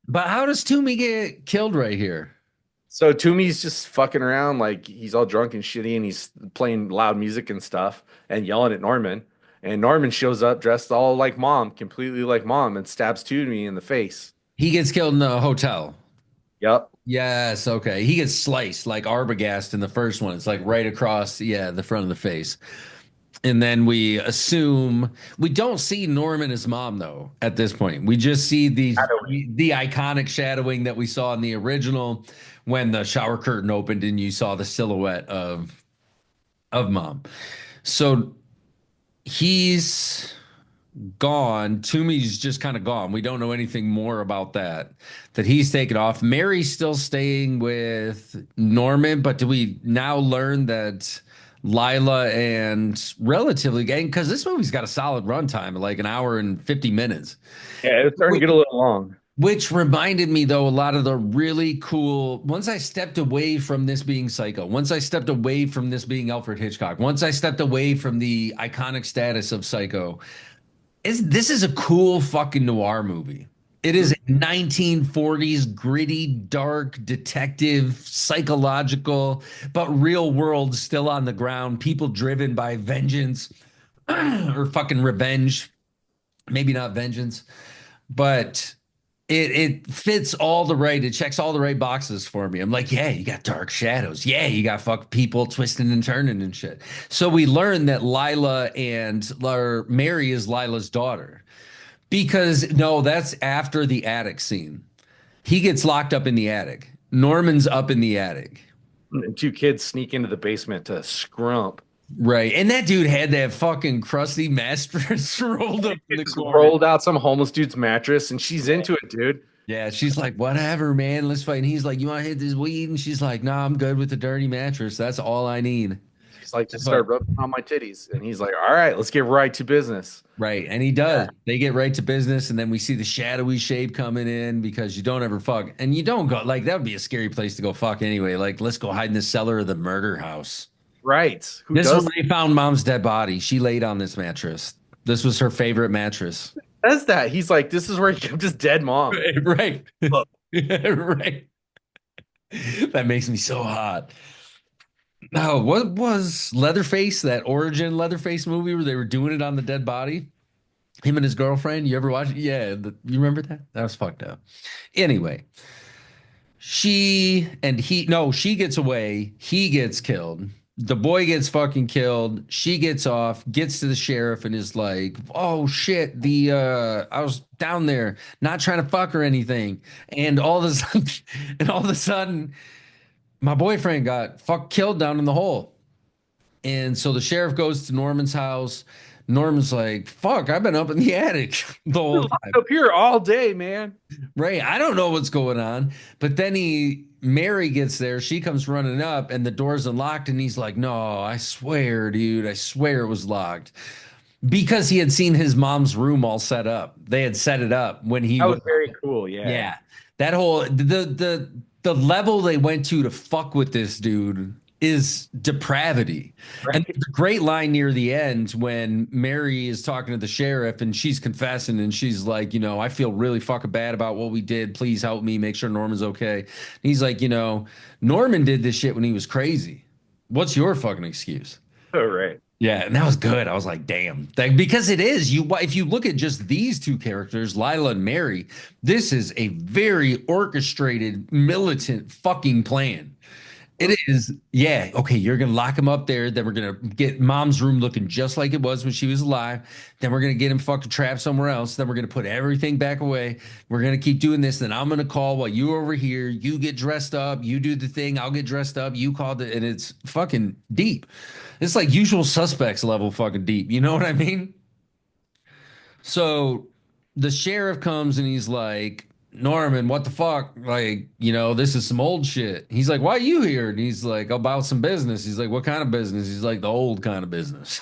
But how does Toomey get killed right here? So Toomey's just fucking around like he's all drunk and shitty and he's playing loud music and stuff and yelling at Norman. And Norman shows up dressed all like mom, completely like mom, and stabs Toomey in the face. He gets killed in the hotel. Yep. Yes, okay. He gets sliced like Arbogast in the first one. It's like right across, yeah, the front of the face. And then we assume we don't see Norman as mom though at this point. We just see the iconic shadowing that we saw in the original when the shower curtain opened and you saw the silhouette of mom. So he's gone. Toomey's just kind of gone. We don't know anything more about that. That he's taken off. Mary's still staying with Norman, but do we now learn that Lila and relatively gang, because this movie's got a solid runtime, like an hour and 50 minutes. Yeah, it's starting to get a little long. Which reminded me, though, a lot of the really cool. Once I stepped away from this being Psycho, once I stepped away from this being Alfred Hitchcock, once I stepped away from the iconic status of Psycho, this is a cool fucking noir movie. It is a 1940s gritty, dark, detective, psychological, but real world still on the ground. People driven by vengeance or fucking revenge. Maybe not vengeance, but it fits all the right. It checks all the right boxes for me. I'm like, yeah, you got dark shadows. Yeah, you got fuck people twisting and turning and shit. So we learn that or Mary is Lila's daughter because no, that's after the attic scene. He gets locked up in the attic. Norman's up in the attic. And two kids sneak into the basement to scrump. Right. And that dude had that fucking crusty mattress rolled up in the Just corner. rolled out some homeless dude's mattress, and she's into it, dude. Yeah, she's like, whatever, man, let's fight. And he's like, you want to hit this weed? And she's like, nah, I'm good with the dirty mattress. That's all I need. She's like, just start rubbing on my titties, and he's like, all right, let's get right to business. Right. And he does. They get right to business. And then we see the shadowy shape coming in because you don't ever fuck. And you don't go, like, that would be a scary place to go fuck anyway. Like, let's go hide in the cellar of the murder house. Right. Who This is does where they found mom's dead body. She laid on this mattress. This was her favorite mattress. does that? He's like, this is where he kept his dead mom. Right. Look. Right. That makes me so hot. No, what was Leatherface, that origin Leatherface movie where they were doing it on the dead body? Him and his girlfriend. You ever watch it? Yeah, you remember that? That was fucked up. Anyway, she gets away. He gets killed. The boy gets fucking killed. She gets off, gets to the sheriff, and is like, "Oh shit! I was down there, not trying to fuck or anything." And all of a sudden, my boyfriend got fuck killed down in the hole. And so the sheriff goes to Norman's house. Norman's like, fuck, I've been up in the attic the whole time. Up here all day, man. Right. I don't know what's going on. But then Mary gets there. She comes running up and the door's unlocked. And he's like, no, I swear, dude, I swear it was locked. Because he had seen his mom's room all set up. They had set it up when he That was very cool. Yeah. Yeah. That whole the level they went to fuck with this dude is depravity. Right. And there's a great line near the end when Mary is talking to the sheriff and she's confessing and she's like, I feel really fucking bad about what we did. Please help me make sure Norman's okay. And he's like, Norman did this shit when he was crazy. What's your fucking excuse? All right. Yeah, and that was good. I was like, damn. Because it is. If you look at just these two characters, Lila and Mary, this is a very orchestrated, militant fucking plan. It is. Yeah. Okay, you're going to lock him up there. Then we're going to get mom's room looking just like it was when she was alive. Then we're going to get him fucking trapped somewhere else. Then we're going to put everything back away. We're going to keep doing this. Then I'm going to call while you're over here. You get dressed up. You do the thing. I'll get dressed up. You called it. And it's fucking deep. It's like Usual Suspects level fucking deep. You know what I mean? So the sheriff comes and he's like, Norman, what the fuck? Like, this is some old shit. He's like, why are you here? And he's like, about some business. He's like, what kind of business? He's like, the old kind of business.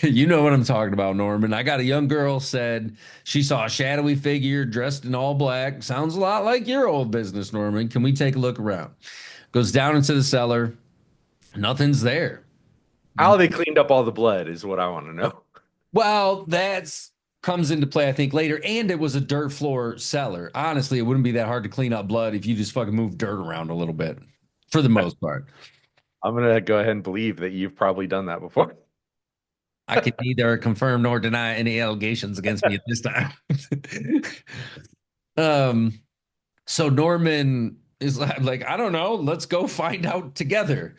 You know what I'm talking about, Norman. I got a young girl said she saw a shadowy figure dressed in all black. Sounds a lot like your old business, Norman. Can we take a look around? Goes down into the cellar. Nothing's there. How they cleaned up all the blood is what I want to know. Well, that's comes into play, I think, later. And it was a dirt floor cellar. Honestly, it wouldn't be that hard to clean up blood if you just fucking move dirt around a little bit, for the most part. I'm going to go ahead and believe that you've probably done that before. I can neither confirm nor deny any allegations against me at this time. um, so Norman is like, I don't know, let's go find out together.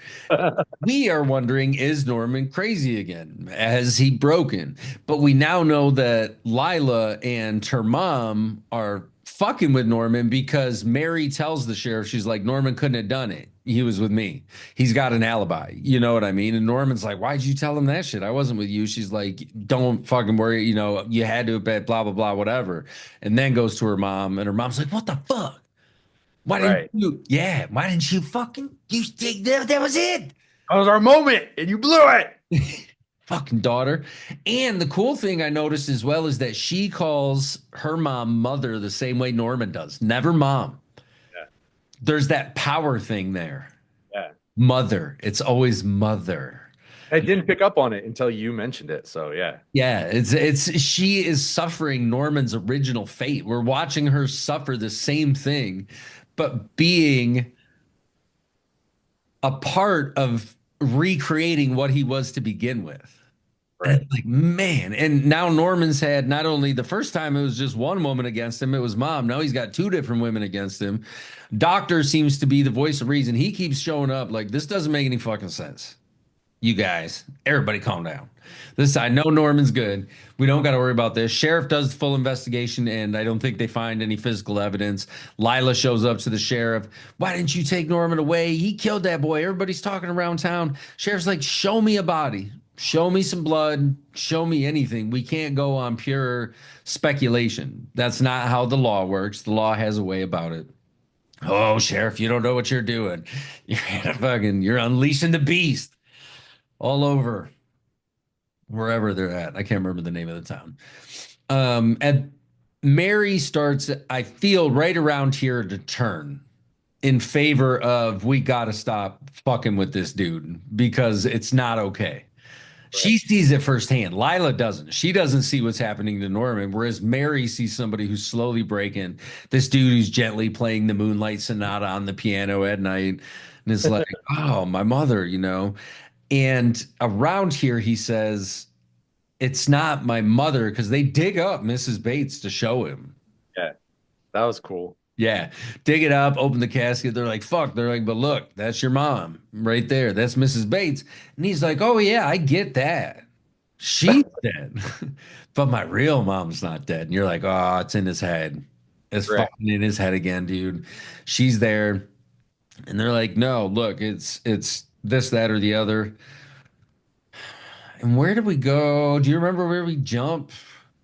We are wondering, is Norman crazy again? Has he broken? But we now know that Lila and her mom are fucking with Norman because Mary tells the sheriff, she's like, Norman couldn't have done it. He was with me. He's got an alibi. You know what I mean? And Norman's like, why'd you tell him that shit? I wasn't with you. She's like, don't fucking worry. You know, you had to, but blah, blah, blah, whatever. And then goes to her mom, and her mom's like, what the fuck? Why didn't Right. you? Yeah, why didn't you fucking? You that was it. That was our moment, and you blew it. Fucking daughter. And the cool thing I noticed as well is that she calls her mom mother the same way Norman does. Never mom. Yeah. There's that power thing there. Yeah. Mother. It's always mother. I didn't pick up on it until you mentioned it. So yeah. Yeah, it's she is suffering Norman's original fate. We're watching her suffer the same thing, but being a part of recreating what he was to begin with. And Right. it's like, man. And now Norman's had not only the first time it was just one woman against him, it was mom. Now he's got two different women against him. Doctor seems to be the voice of reason. He keeps showing up like, this doesn't make any fucking sense. You guys, everybody calm down. This, I know Norman's good. We don't got to worry about this. Sheriff does the full investigation, and I don't think they find any physical evidence. Lila shows up to the sheriff. Why didn't you take Norman away? He killed that boy. Everybody's talking around town. Sheriff's like, show me a body. Show me some blood. Show me anything. We can't go on pure speculation. That's not how the law works. The law has a way about it. Oh, sheriff, you don't know what you're doing. You're unleashing the beast all over wherever they're at. I can't remember the name of the town. And Mary starts, I feel, right around here to turn in favor of we got to stop fucking with this dude because it's not okay. Right. She sees it firsthand. Lila doesn't. She doesn't see what's happening to Norman, whereas Mary sees somebody who's slowly breaking. This dude who's gently playing the Moonlight Sonata on the piano at night. And it's like, oh, my mother, you know. And around here, he says, it's not my mother because they dig up Mrs. Bates to show him. Yeah. That was cool. Yeah, dig it up, open the casket. They're like, fuck. They're like, but look, that's your mom right there. That's Mrs. Bates. And he's like, oh, yeah, I get that. She's dead. But my real mom's not dead. And you're like, oh, it's in his head. It's Right. fucking in his head again, dude. She's there. And they're like, no, look, it's this, that, or the other. And where did we go? Do you remember where we jump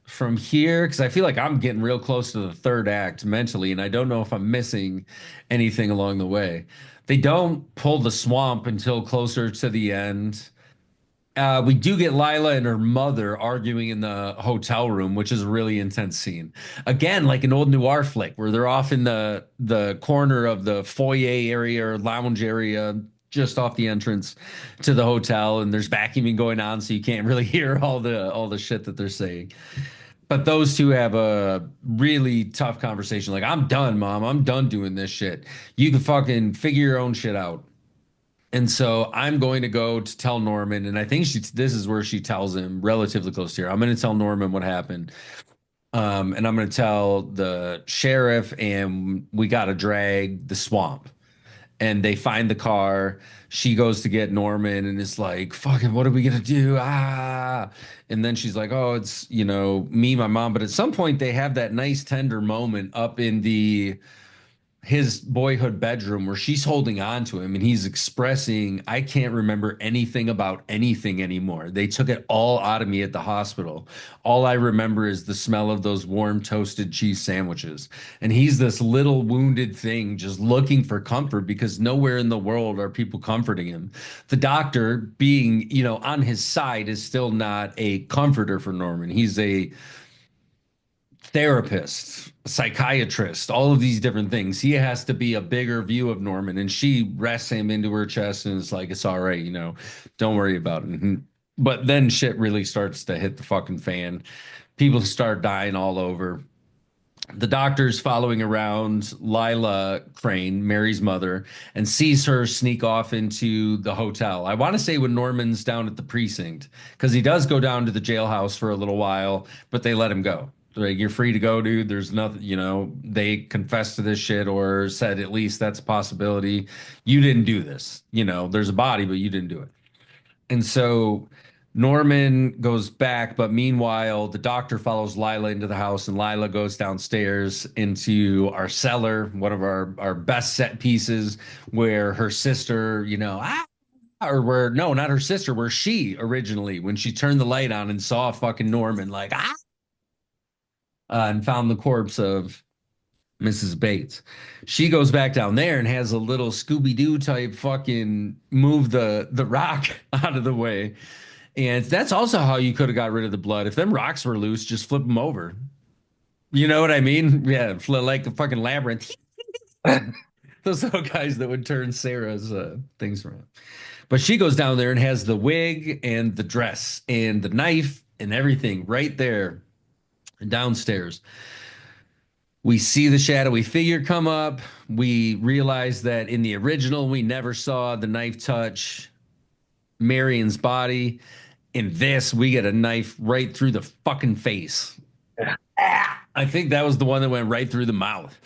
from here? Because I feel like I'm getting real close to the third act mentally, and I don't know if I'm missing anything along the way. They don't pull the swamp until closer to the end. We do get Lila and her mother arguing in the hotel room, which is a really intense scene. Again, like an old noir flick, where they're off in the corner of the foyer area or lounge area, just off the entrance to the hotel, and there's vacuuming going on, so you can't really hear all the shit that they're saying. But those two have a really tough conversation. Like, I'm done, mom. I'm done doing this shit. You can fucking figure your own shit out. And so I'm going to go to tell Norman, and I think this is where she tells him relatively close here. I'm going to tell Norman what happened. And I'm going to tell the sheriff, and we got to drag the swamp. And they find the car. She goes to get Norman, and it's like, fucking, what are we gonna do? Ah. And then she's like, oh, it's, me, my mom. But at some point, they have that nice, tender moment up in his boyhood bedroom where she's holding on to him and he's expressing, I can't remember anything about anything anymore. They took it all out of me at the hospital. All I remember is the smell of those warm toasted cheese sandwiches. And he's this little wounded thing just looking for comfort because nowhere in the world are people comforting him. The doctor being, on his side is still not a comforter for Norman. He's a therapist, psychiatrist, all of these different things. He has to be a bigger view of Norman, and she rests him into her chest and is like, it's all right, don't worry about it. But then shit really starts to hit the fucking fan. People start dying all over. The doctor's following around Lila Crane, Mary's mother, and sees her sneak off into the hotel. I want to say when Norman's down at the precinct, because he does go down to the jailhouse for a little while, but they let him go. They're like, you're free to go, dude. There's nothing, they confessed to this shit or said at least that's a possibility. You didn't do this. There's a body, but you didn't do it. And so Norman goes back, but meanwhile, the doctor follows Lila into the house, and Lila goes downstairs into our cellar, one of our best set pieces, where her sister, or where, no, not her sister, where she originally, when she turned the light on and saw fucking Norman, like, and found the corpse of Mrs. Bates. She goes back down there and has a little Scooby-Doo type fucking move the rock out of the way. And that's also how you could have got rid of the blood. If them rocks were loose, just flip them over. You know what I mean? Yeah, like a fucking labyrinth. Those little guys that would turn Sarah's things around. But she goes down there and has the wig and the dress and the knife and everything right there downstairs. We see the shadowy figure come up. We realize that in the original, we never saw the knife touch Marion's body. In this, we get a knife right through the fucking face. Yeah. I think that was the one that went right through the mouth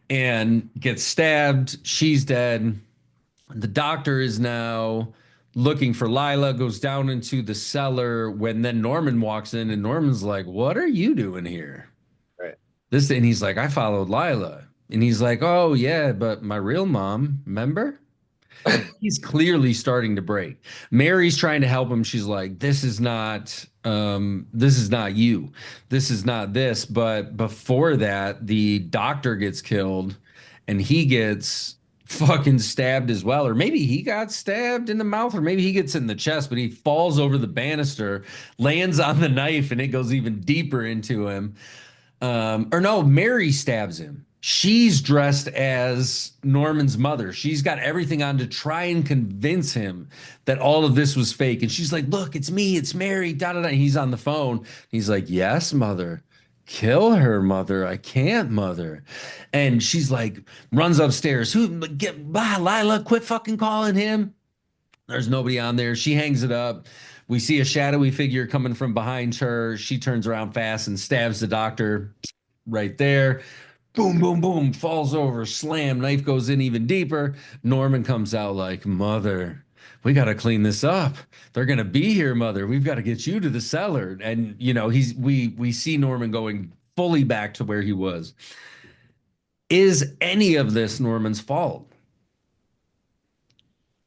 and gets stabbed. She's dead. The doctor is now looking for Lila, goes down into the cellar when then Norman walks in, and Norman's like, "What are you doing here?" Right. And he's like, "I followed Lila." And he's like, "Oh yeah, but my real mom, remember?" He's clearly starting to break. Mary's trying to help him. She's like, this is not you. This is not this. But before that, the doctor gets killed and he gets fucking stabbed as well. Or maybe he got stabbed in the mouth, or maybe he gets in the chest, but he falls over the banister, lands on the knife, and it goes even deeper into him. Or no, Mary stabs him. She's dressed as Norman's mother. She's got everything on to try and convince him that all of this was fake. And she's like, "Look, it's me, it's Mary, da da da." And he's on the phone. He's like, "Yes, mother. Kill her, mother. I can't, mother." And she's like, runs upstairs. Lila, quit fucking calling him. There's nobody on there. She hangs it up. We see a shadowy figure coming from behind her. She turns around fast and stabs the doctor right there. Boom, boom, boom, falls over, slam, knife goes in even deeper. Norman comes out like, "Mother, we got to clean this up. They're going to be here, mother. We've got to get you to the cellar." And, we see Norman going fully back to where he was. Is any of this Norman's fault?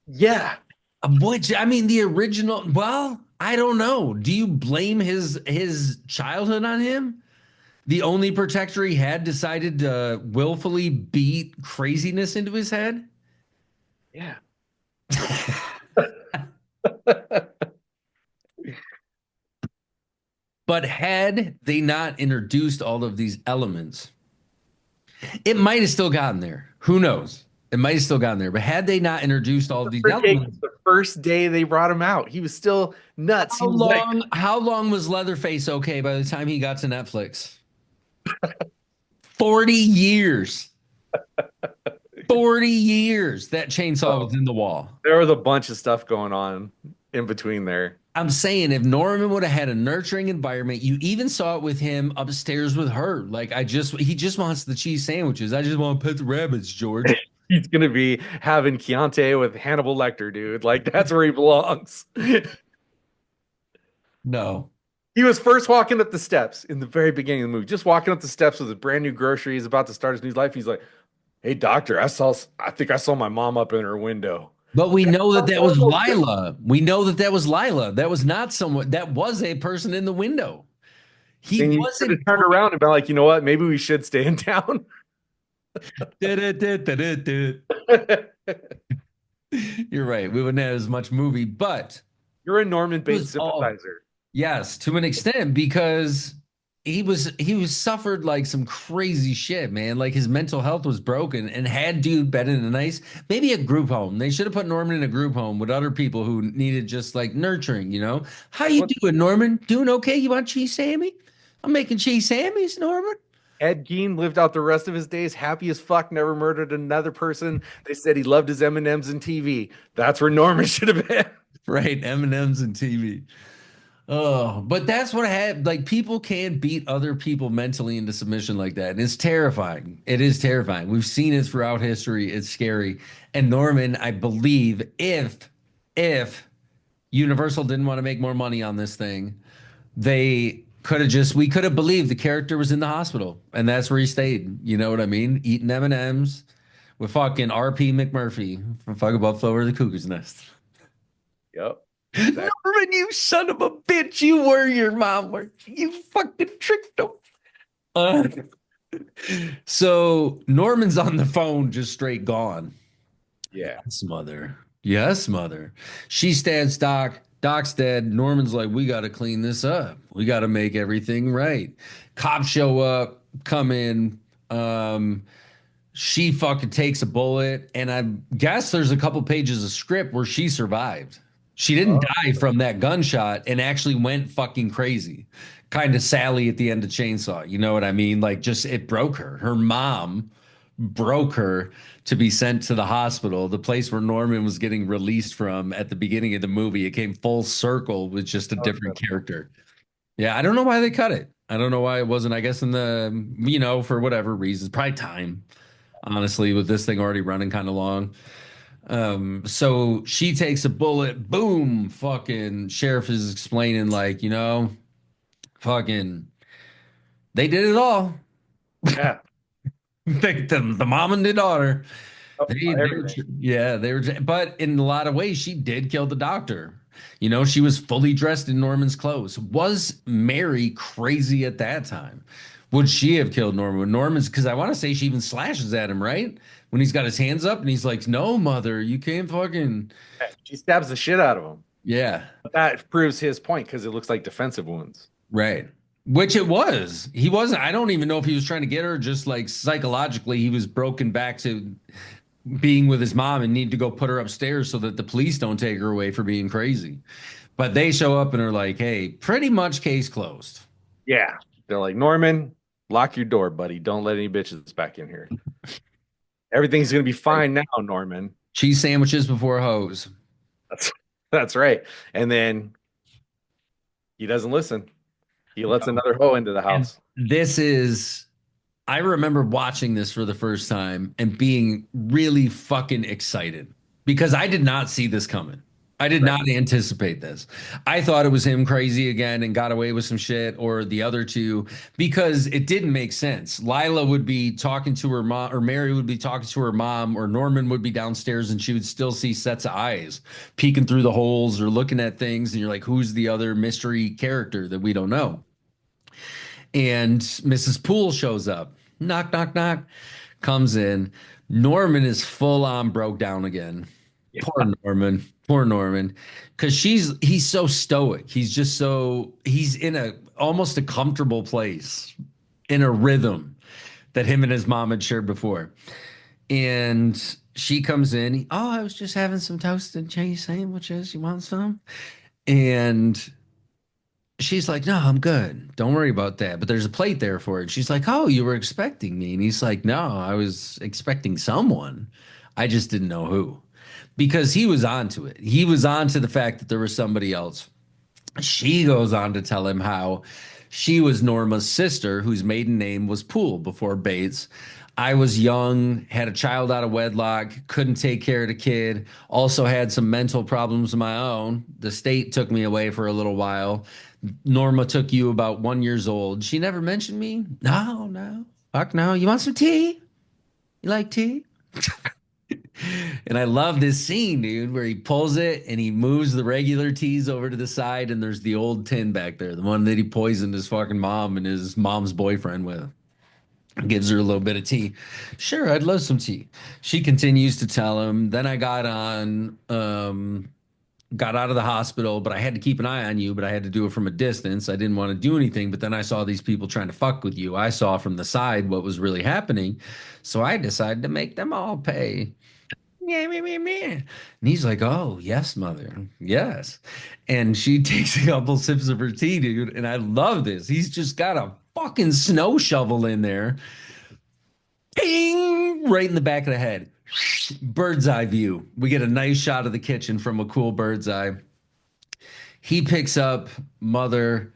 Yeah. Which, I mean, the original, well, I don't know. Do you blame his childhood on him? The only protector he had decided to willfully beat craziness into his head? Yeah. But had they not introduced all of these elements, it might have still gotten there. Who knows? It might have still gotten there. But had they not introduced all of these elements, the first day they brought him out, he was still nuts. how long was Leatherface okay by the time he got to Netflix? 40 years. 40 years that chainsaw was in the wall. There was a bunch of stuff going on in between there. I'm saying if Norman would have had a nurturing environment, you even saw it with him upstairs with her. Like, he just wants the cheese sandwiches. I just want to pet the rabbits, George. He's gonna be having Chianti with Hannibal Lecter, dude. Like, that's where he belongs. No. He was first walking up the steps in the very beginning of the movie, just walking up the steps with a brand new grocery. He's about to start his new life. He's like, "Hey, doctor, I think I saw my mom up in her window." But we know that was Lila. We know that was Lila. That was not someone. That was a person in the window. He wasn't turned around and been like, "You know what? Maybe we should stay in town." You're right. We wouldn't have as much movie, but you're a Norman Bates sympathizer. Yes, to an extent, because he suffered like some crazy shit, man. Like his mental health was broken, and had dude been in maybe a group home. They should have put Norman in a group home with other people who needed just like nurturing, How you doing, Norman? Doing okay? You want cheese sammy? I'm making cheese sammies, Norman. Ed Gein lived out the rest of his days happy as fuck, never murdered another person. They said he loved his M&Ms and TV. That's where Norman should have been. Right, M&Ms and TV. Oh, but that's what I had. Like, people can't beat other people mentally into submission like that. And it's terrifying. It is terrifying. We've seen it throughout history. It's scary. And Norman, I believe, if Universal didn't want to make more money on this thing, we could have believed the character was in the hospital, and that's where he stayed. You know what I mean? Eating M&Ms with fucking R.P. McMurphy from fucking Buffalo or the Cuckoo's Nest. Yep. Norman, you son of a bitch! You were your mom. You fucking tricked him. Uh, so Norman's on the phone, just straight gone. Yeah. Yes, mother. Yes, mother. She stabs Doc. Doc's dead. Norman's like, we got to clean this up. We got to make everything right. Cops show up, come in. She fucking takes a bullet, and I guess there's a couple pages of script where she survived. She didn't die from that gunshot and actually went fucking crazy. Kind of Sally at the end of Chainsaw. You know what I mean? Like, just it broke her. Her mom broke her to be sent to the hospital, the place where Norman was getting released from at the beginning of the movie. It came full circle with just a different character. Yeah, I don't know why they cut it. I don't know why it wasn't, I guess, in the, for whatever reasons, probably time, honestly, with this thing already running kind of long. So she takes a bullet, boom, fucking sheriff is explaining, like, fucking, they did it all. Yeah. The mom and the daughter. Everything. They were, but in a lot of ways, she did kill the doctor. She was fully dressed in Norman's clothes. Was Mary crazy at that time? Would she have killed Norman? Norman's, because I want to say she even slashes at him, right? When he's got his hands up and he's like, no, mother, you can't fucking. She stabs the shit out of him. Yeah. But that proves his point because it looks like defensive wounds. Right. Which it was. He wasn't, I don't even know if he was trying to get her, just like psychologically, he was broken back to being with his mom and need to go put her upstairs so that the police don't take her away for being crazy. But they show up and are like, hey, pretty much case closed. Yeah. They're like, Norman, lock your door, buddy. Don't let any bitches back in here. Everything's going to be fine now, Norman. Cheese sandwiches before hoes. That's right. And then he doesn't listen. He lets another hoe into the house. And I remember watching this for the first time and being really fucking excited because I did not see this coming. I did not anticipate this. I thought it was him crazy again and got away with some shit, or the other two, because it didn't make sense. Lila would be talking to her mom, or Mary would be talking to her mom, or Norman would be downstairs and she would still see sets of eyes peeking through the holes or looking at things. And you're like, who's the other mystery character that we don't know? And Mrs. Poole shows up. Knock, knock, knock. Comes in. Norman is full on broke down again. Yeah. Poor Norman. Because he's so stoic. He's in almost a comfortable place, in a rhythm that him and his mom had shared before. And she comes in. I was just having some toasted cheese sandwiches. You want some? And she's like, no, I'm good. Don't worry about that. But there's a plate there for it. She's like, oh, you were expecting me. And he's like, no, I was expecting someone. I just didn't know who. Because he was onto it. He was onto the fact that there was somebody else. She goes on to tell him how she was Norma's sister, whose maiden name was Poole before Bates. I was young, had a child out of wedlock, couldn't take care of the kid, also had some mental problems of my own. The state took me away for a little while. Norma took you about 1 year old. She never mentioned me? No. Fuck no. You want some tea? You like tea? And I love this scene, dude, where he pulls it and he moves the regular teas over to the side, and there's the old tin back there, the one that he poisoned his fucking mom and his mom's boyfriend with. Gives her a little bit of tea. Sure, I'd love some tea. She continues to tell him. Then I got out of the hospital, but I had to keep an eye on you, but I had to do it from a distance. I didn't want to do anything, but then I saw these people trying to fuck with you. I saw from the side what was really happening. So I decided to make them all pay. And he's like, oh, yes, mother. Yes. And she takes a couple sips of her tea, dude. And I love this. He's just got a fucking snow shovel in there. Ping! Right in the back of the head. Bird's eye view. We get a nice shot of the kitchen from a cool bird's eye. He picks up mother,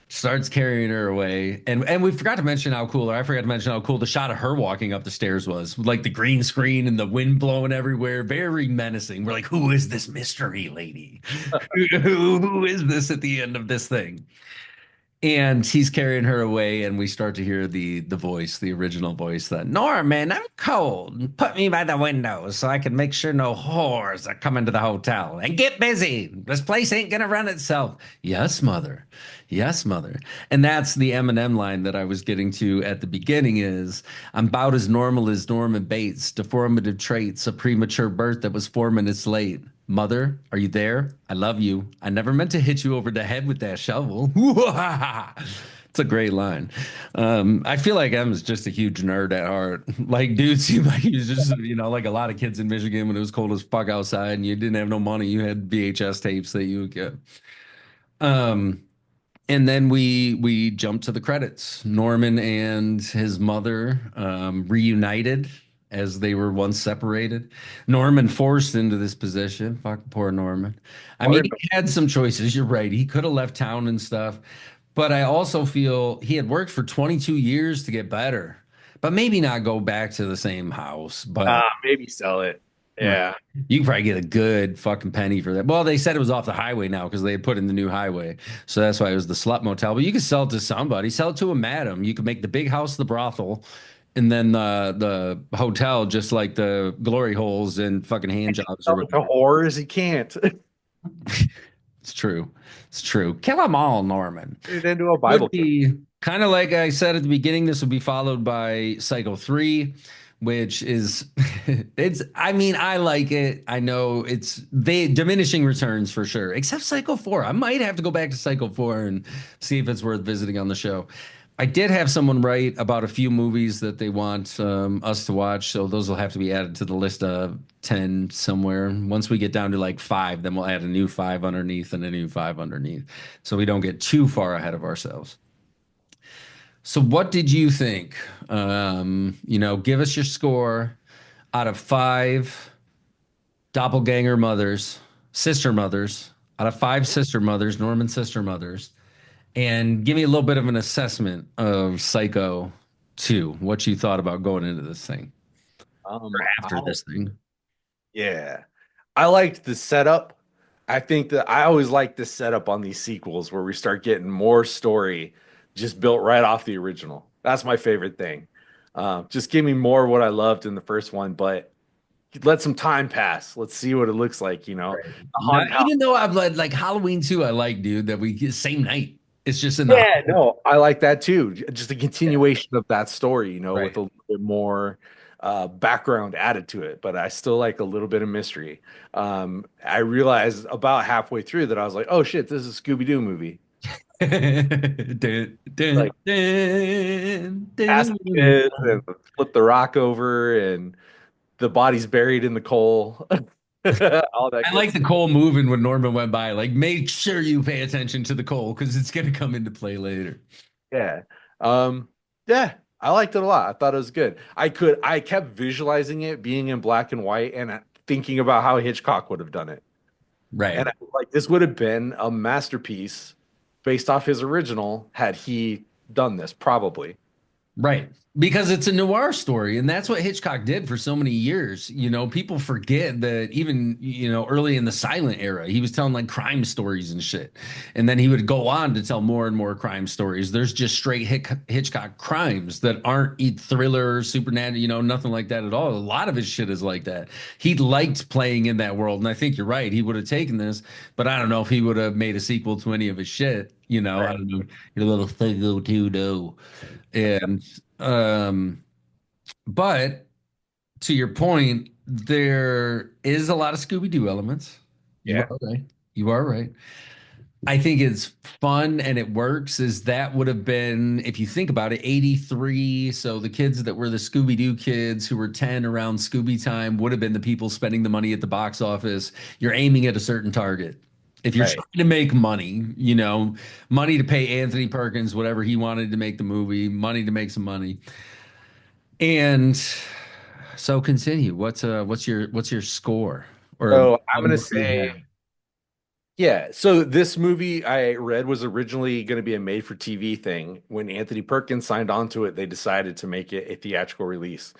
starts carrying her away. And we forgot to mention how cool, or I forgot to mention how cool the shot of her walking up the stairs was. Like the green screen and the wind blowing everywhere. Very menacing. We're like, who is this mystery lady? Who is this at the end of this thing? And he's carrying her away, and we start to hear the voice, the original voice that Norman, I'm cold. Put me by the window so I can make sure no whores are coming to the hotel. And get busy. This place ain't gonna run itself. Yes, mother. Yes, mother. And that's the Eminem line that I was getting to at the beginning is I'm about as normal as Norman Bates, deformative traits, a premature birth that was 4 minutes late. Mother, are you there? I love you. I never meant to hit you over the head with that shovel. It's a great line. I feel like I'm just a huge nerd at heart. Like, dude seemed like he was just, like a lot of kids in Michigan when it was cold as fuck outside and you didn't have no money. You had VHS tapes that you would get. And then we jump to the credits. Norman and his mother reunited as they were once separated. Norman forced into this position. Fuck poor Norman. I mean, he had some choices. You're right. He could have left town and stuff. But I also feel he had worked for 22 years to get better. But maybe not go back to the same house. But Maybe sell it. Yeah. you can probably get a good fucking penny for that. Well, they said it was off the highway now because they had put in the new highway. So that's why it was the slut motel. But you could sell it to somebody. Sell it to a madam. You could make the big house the brothel and then the hotel just like the glory holes and fucking hand jobs. Sell it to whores. He can't. It's true. It's true. Kill them all, Norman. Turn it into a Bible. Kind of like I said at the beginning, this would be followed by Psycho 3, which is I mean, I like it. I know it's they diminishing returns for sure, except Psycho 4. I might have to go back to Psycho 4 and see if it's worth visiting on the show. I did have someone write about a few movies that they want us to watch, so those will have to be added to the list of 10 somewhere. Once we get down to like 5, then we'll add a new 5 underneath and a new 5 underneath, so we don't get too far ahead of ourselves. So what did you think? Give us your score out of 5 doppelganger mothers, sister mothers, out of 5 sister mothers, Norman sister mothers, and give me a little bit of an assessment of Psycho 2, what you thought about going into this thing or after this thing. Yeah. I liked the setup. I think that I always like the setup on these sequels where we start getting more story just built right off the original. That's my favorite thing. Just give me more of what I loved in the first one, but let some time pass. Let's see what it looks like, Right. Even though I've like Halloween 2, I like, dude, that we get same night. It's just in yeah, no, I like that too. Just a continuation of that story, right. with a little bit more background added to it. But I still like a little bit of mystery. I realized about halfway through that I was like, oh shit, this is a Scooby-Doo movie. Dun, dun, Like, dun, ask the kids and flip the rock over and the body's buried in the coal. All that I like the coal moving when Norman went by. Like, make sure you pay attention to the coal because it's going to come into play later. Yeah. Yeah, I liked it a lot. I thought it was good. I kept visualizing it being in black and white and thinking about how Hitchcock would have done it. Right. And this would have been a masterpiece based off his original had he done this, probably. Right. Because it's a noir story, and that's what Hitchcock did for so many years. People forget that even, early in the silent era, he was telling like crime stories and shit. And then he would go on to tell more and more crime stories. There's just straight Hitchcock crimes that aren't thriller, supernatural, nothing like that at all. A lot of his shit is like that. He liked playing in that world. And I think you're right. He would have taken this, but I don't know if he would have made a sequel to any of his shit. Right. I don't know. Your little Psycho 2, though. And but to your point, there is a lot of Scooby-Doo elements. Yeah. You are right. I think it's fun and it works. That would have been, if you think about it, 83. So the kids that were the Scooby-Doo kids who were 10 around Scooby time would have been the people spending the money at the box office. You're aiming at a certain target. If you're Right. trying to make money, money to pay Anthony Perkins whatever he wanted to make the movie, money to make some money. And so continue. What's your score? Or So I'm one gonna more you say, have? yeah. So this movie I read was originally going to be a made-for-TV thing. When Anthony Perkins signed on to it, they decided to make it a theatrical release.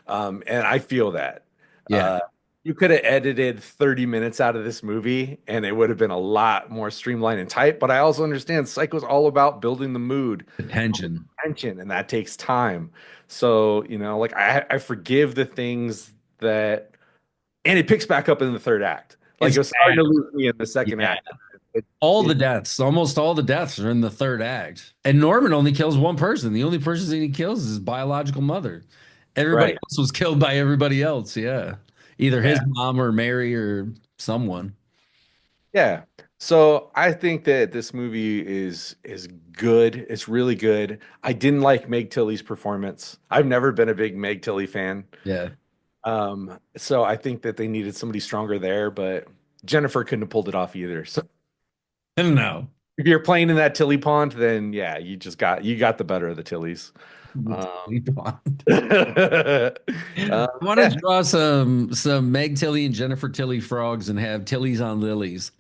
And I feel that. Yeah, Uh, you could have edited 30 minutes out of this movie, and it would have been a lot more streamlined and tight. But I also understand Psycho's all about building the mood, the tension. tension, and that takes time. So, like I forgive the things that, and it picks back up in the third act. Like It's it was starting bad. to lose me in the second Yeah. act. It, All the it, deaths, almost all the deaths are in the third act. And Norman only kills one person. The only person he kills is his biological mother. Everybody right. else was killed by everybody else. Yeah. Either his Yeah. mom or Mary or someone. Yeah. So I think that this movie is good. It's really good. I didn't like Meg Tilly's performance. I've never been a big Meg Tilly fan. Yeah. So I think that they needed somebody stronger there, but Jennifer couldn't have pulled it off either. So I don't know. if you're playing in that Tilly pond, then yeah, you got the better of the Tillys. The Um, Tilly Bond. I uh, want to yeah, draw some Meg Tilly and Jennifer Tilly frogs and have Tillies on lilies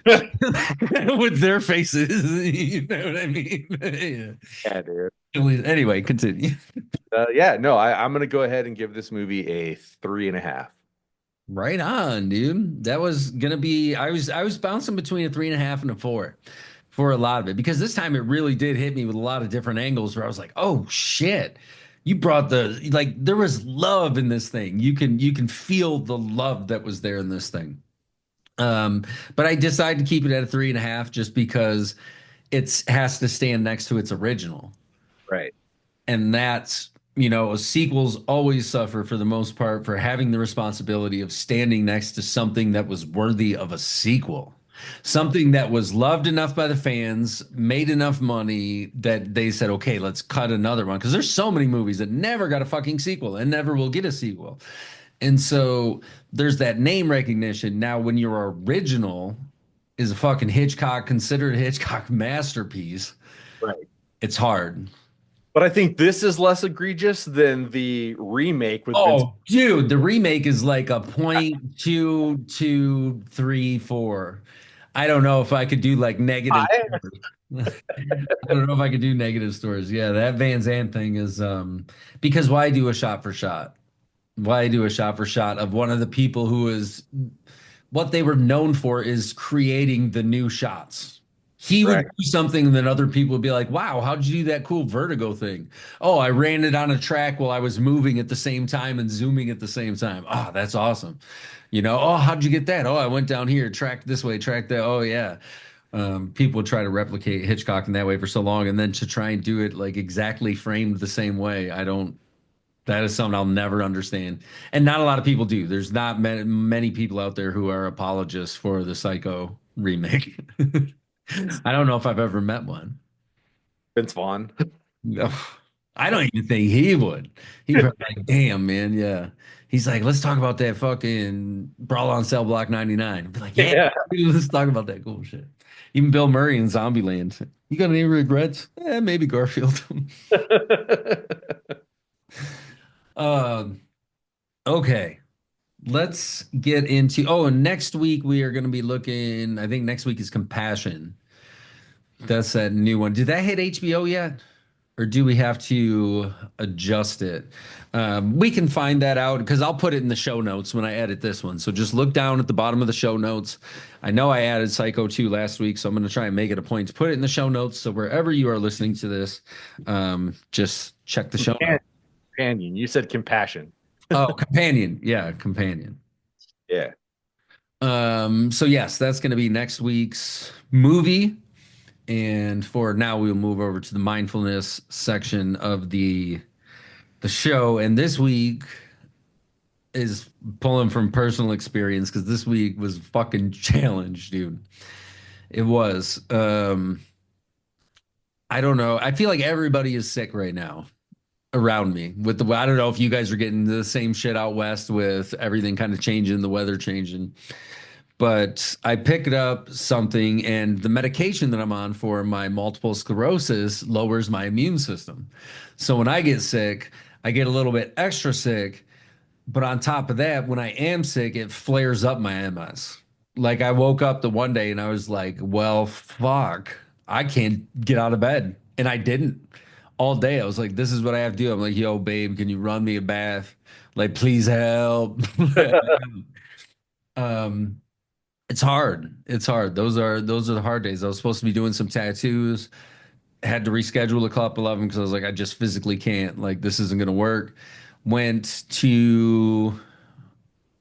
with their faces. You know what I mean? Yeah. yeah, dude. Anyway, continue. Yeah, no, I'm gonna go ahead and give this movie a 3.5. Right on, dude. That was gonna be. I was bouncing between a 3.5 and a 4 for a lot of it because this time it really did hit me with a lot of different angles where I was like, oh shit. You brought there was love in this thing. You can feel the love that was there in this thing. Um, but I decided to keep it at a 3.5 just because it's has to stand next to its original. Right. And that's, sequels always suffer for the most part for having the responsibility of standing next to something that was worthy of a sequel. Something that was loved enough by the fans, made enough money that they said, okay, let's cut another one. Because there's so many movies that never got a fucking sequel and never will get a sequel. And so there's that name recognition. Now, when your original is a fucking Hitchcock, considered a Hitchcock masterpiece, Right. it's hard. But I think this is less egregious than the remake with Vince. Oh, dude, the remake is like a 0.2234. I don't know if I could do like negative I, scores. I don't know if I could do negative scores. Yeah, that Van Zandt thing is because why do a shot for shot? Why do a shot for shot of one of the people who is what they were known for is creating the new shots. He would right. do something and then other people would be like, wow, how'd you do that cool vertigo thing? Oh, I ran it on a track while I was moving at the same time and zooming at the same time. Oh, that's awesome. Oh, how'd you get that? Oh, I went down here, tracked this way, tracked that. Oh, yeah. People would try to replicate Hitchcock in that way for so long. And then to try and do it like exactly framed the same way, that is something I'll never understand. And not a lot of people do. There's not many people out there who are apologists for the Psycho remake. I don't know if I've ever met one. Vince Vaughn. No, I don't even think he would. He'd probably like, damn, man, yeah. He's like, let's talk about that fucking Brawl on Cell Block 99. I'd be like, yeah, Yeah. let's talk about that cool shit. Even Bill Murray in Zombieland. You got any regrets? Maybe Garfield. Um, okay. Let's get into. Oh, and next week we are going to be looking. I think next week is Compassion. That's that new one. Did that hit HBO yet? Or do we have to adjust it? We can find that out because I'll put it in the show notes when I edit this one. So just look down at the bottom of the show notes. I know I added Psycho 2 last week, so I'm going to try and make it a point to put it in the show notes. So wherever you are listening to this, just check the show notes. Companion. You said compassion. Oh, Companion. Yeah, Companion. Yeah. So yes, that's going to be next week's movie. And for now, we'll move over to the mindfulness section of the show. And this week is pulling from personal experience because this week was fucking challenge, dude. It was. I don't know. I feel like everybody is sick right now around me with I don't know if you guys are getting the same shit out west with everything kind of changing, the weather changing. but I picked up something, and the medication that I'm on for my multiple sclerosis lowers my immune system. So when I get sick, I get a little bit extra sick. But on top of that, when I am sick, it flares up my MS. Like I woke up the one day and I was like, well, fuck, I can't get out of bed. And I didn't all day. I was like, this is what I have to do. I'm like, yo, babe, can you run me a bath? Like, please help. Um, it's hard. It's hard. Those are the hard days. I was supposed to be doing some tattoos, had to reschedule a couple of them because I was like, I just physically can't. Like, this isn't gonna work. Went to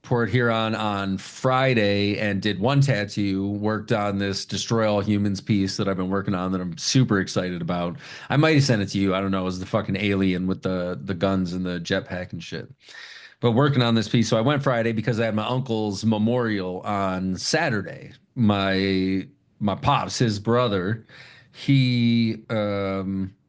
Port Huron on Friday and did one tattoo, worked on this Destroy All Humans piece that I've been working on that I'm super excited about. I might have sent it to you. I don't know. It was the fucking alien with the guns and the jetpack and shit. But working on this piece. So I went Friday because I had my uncle's memorial on Saturday. My pops, his brother, he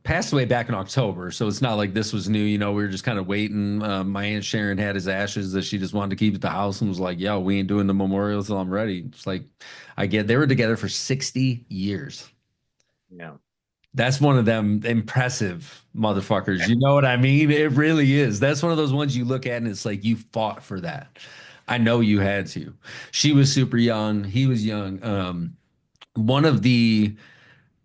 passed away back in October. So it's not like this was new. You know, we were just kind of waiting. My Aunt Sharon had his ashes that she just wanted to keep at the house and was like, yo, we ain't doing the memorial till I'm ready. It's like they were together for 60 years. Yeah. That's one of them impressive motherfuckers. You know what I mean? It really is. That's one of those ones you look at and it's like you fought for that. I know you had to. She was super young. He was young. One of the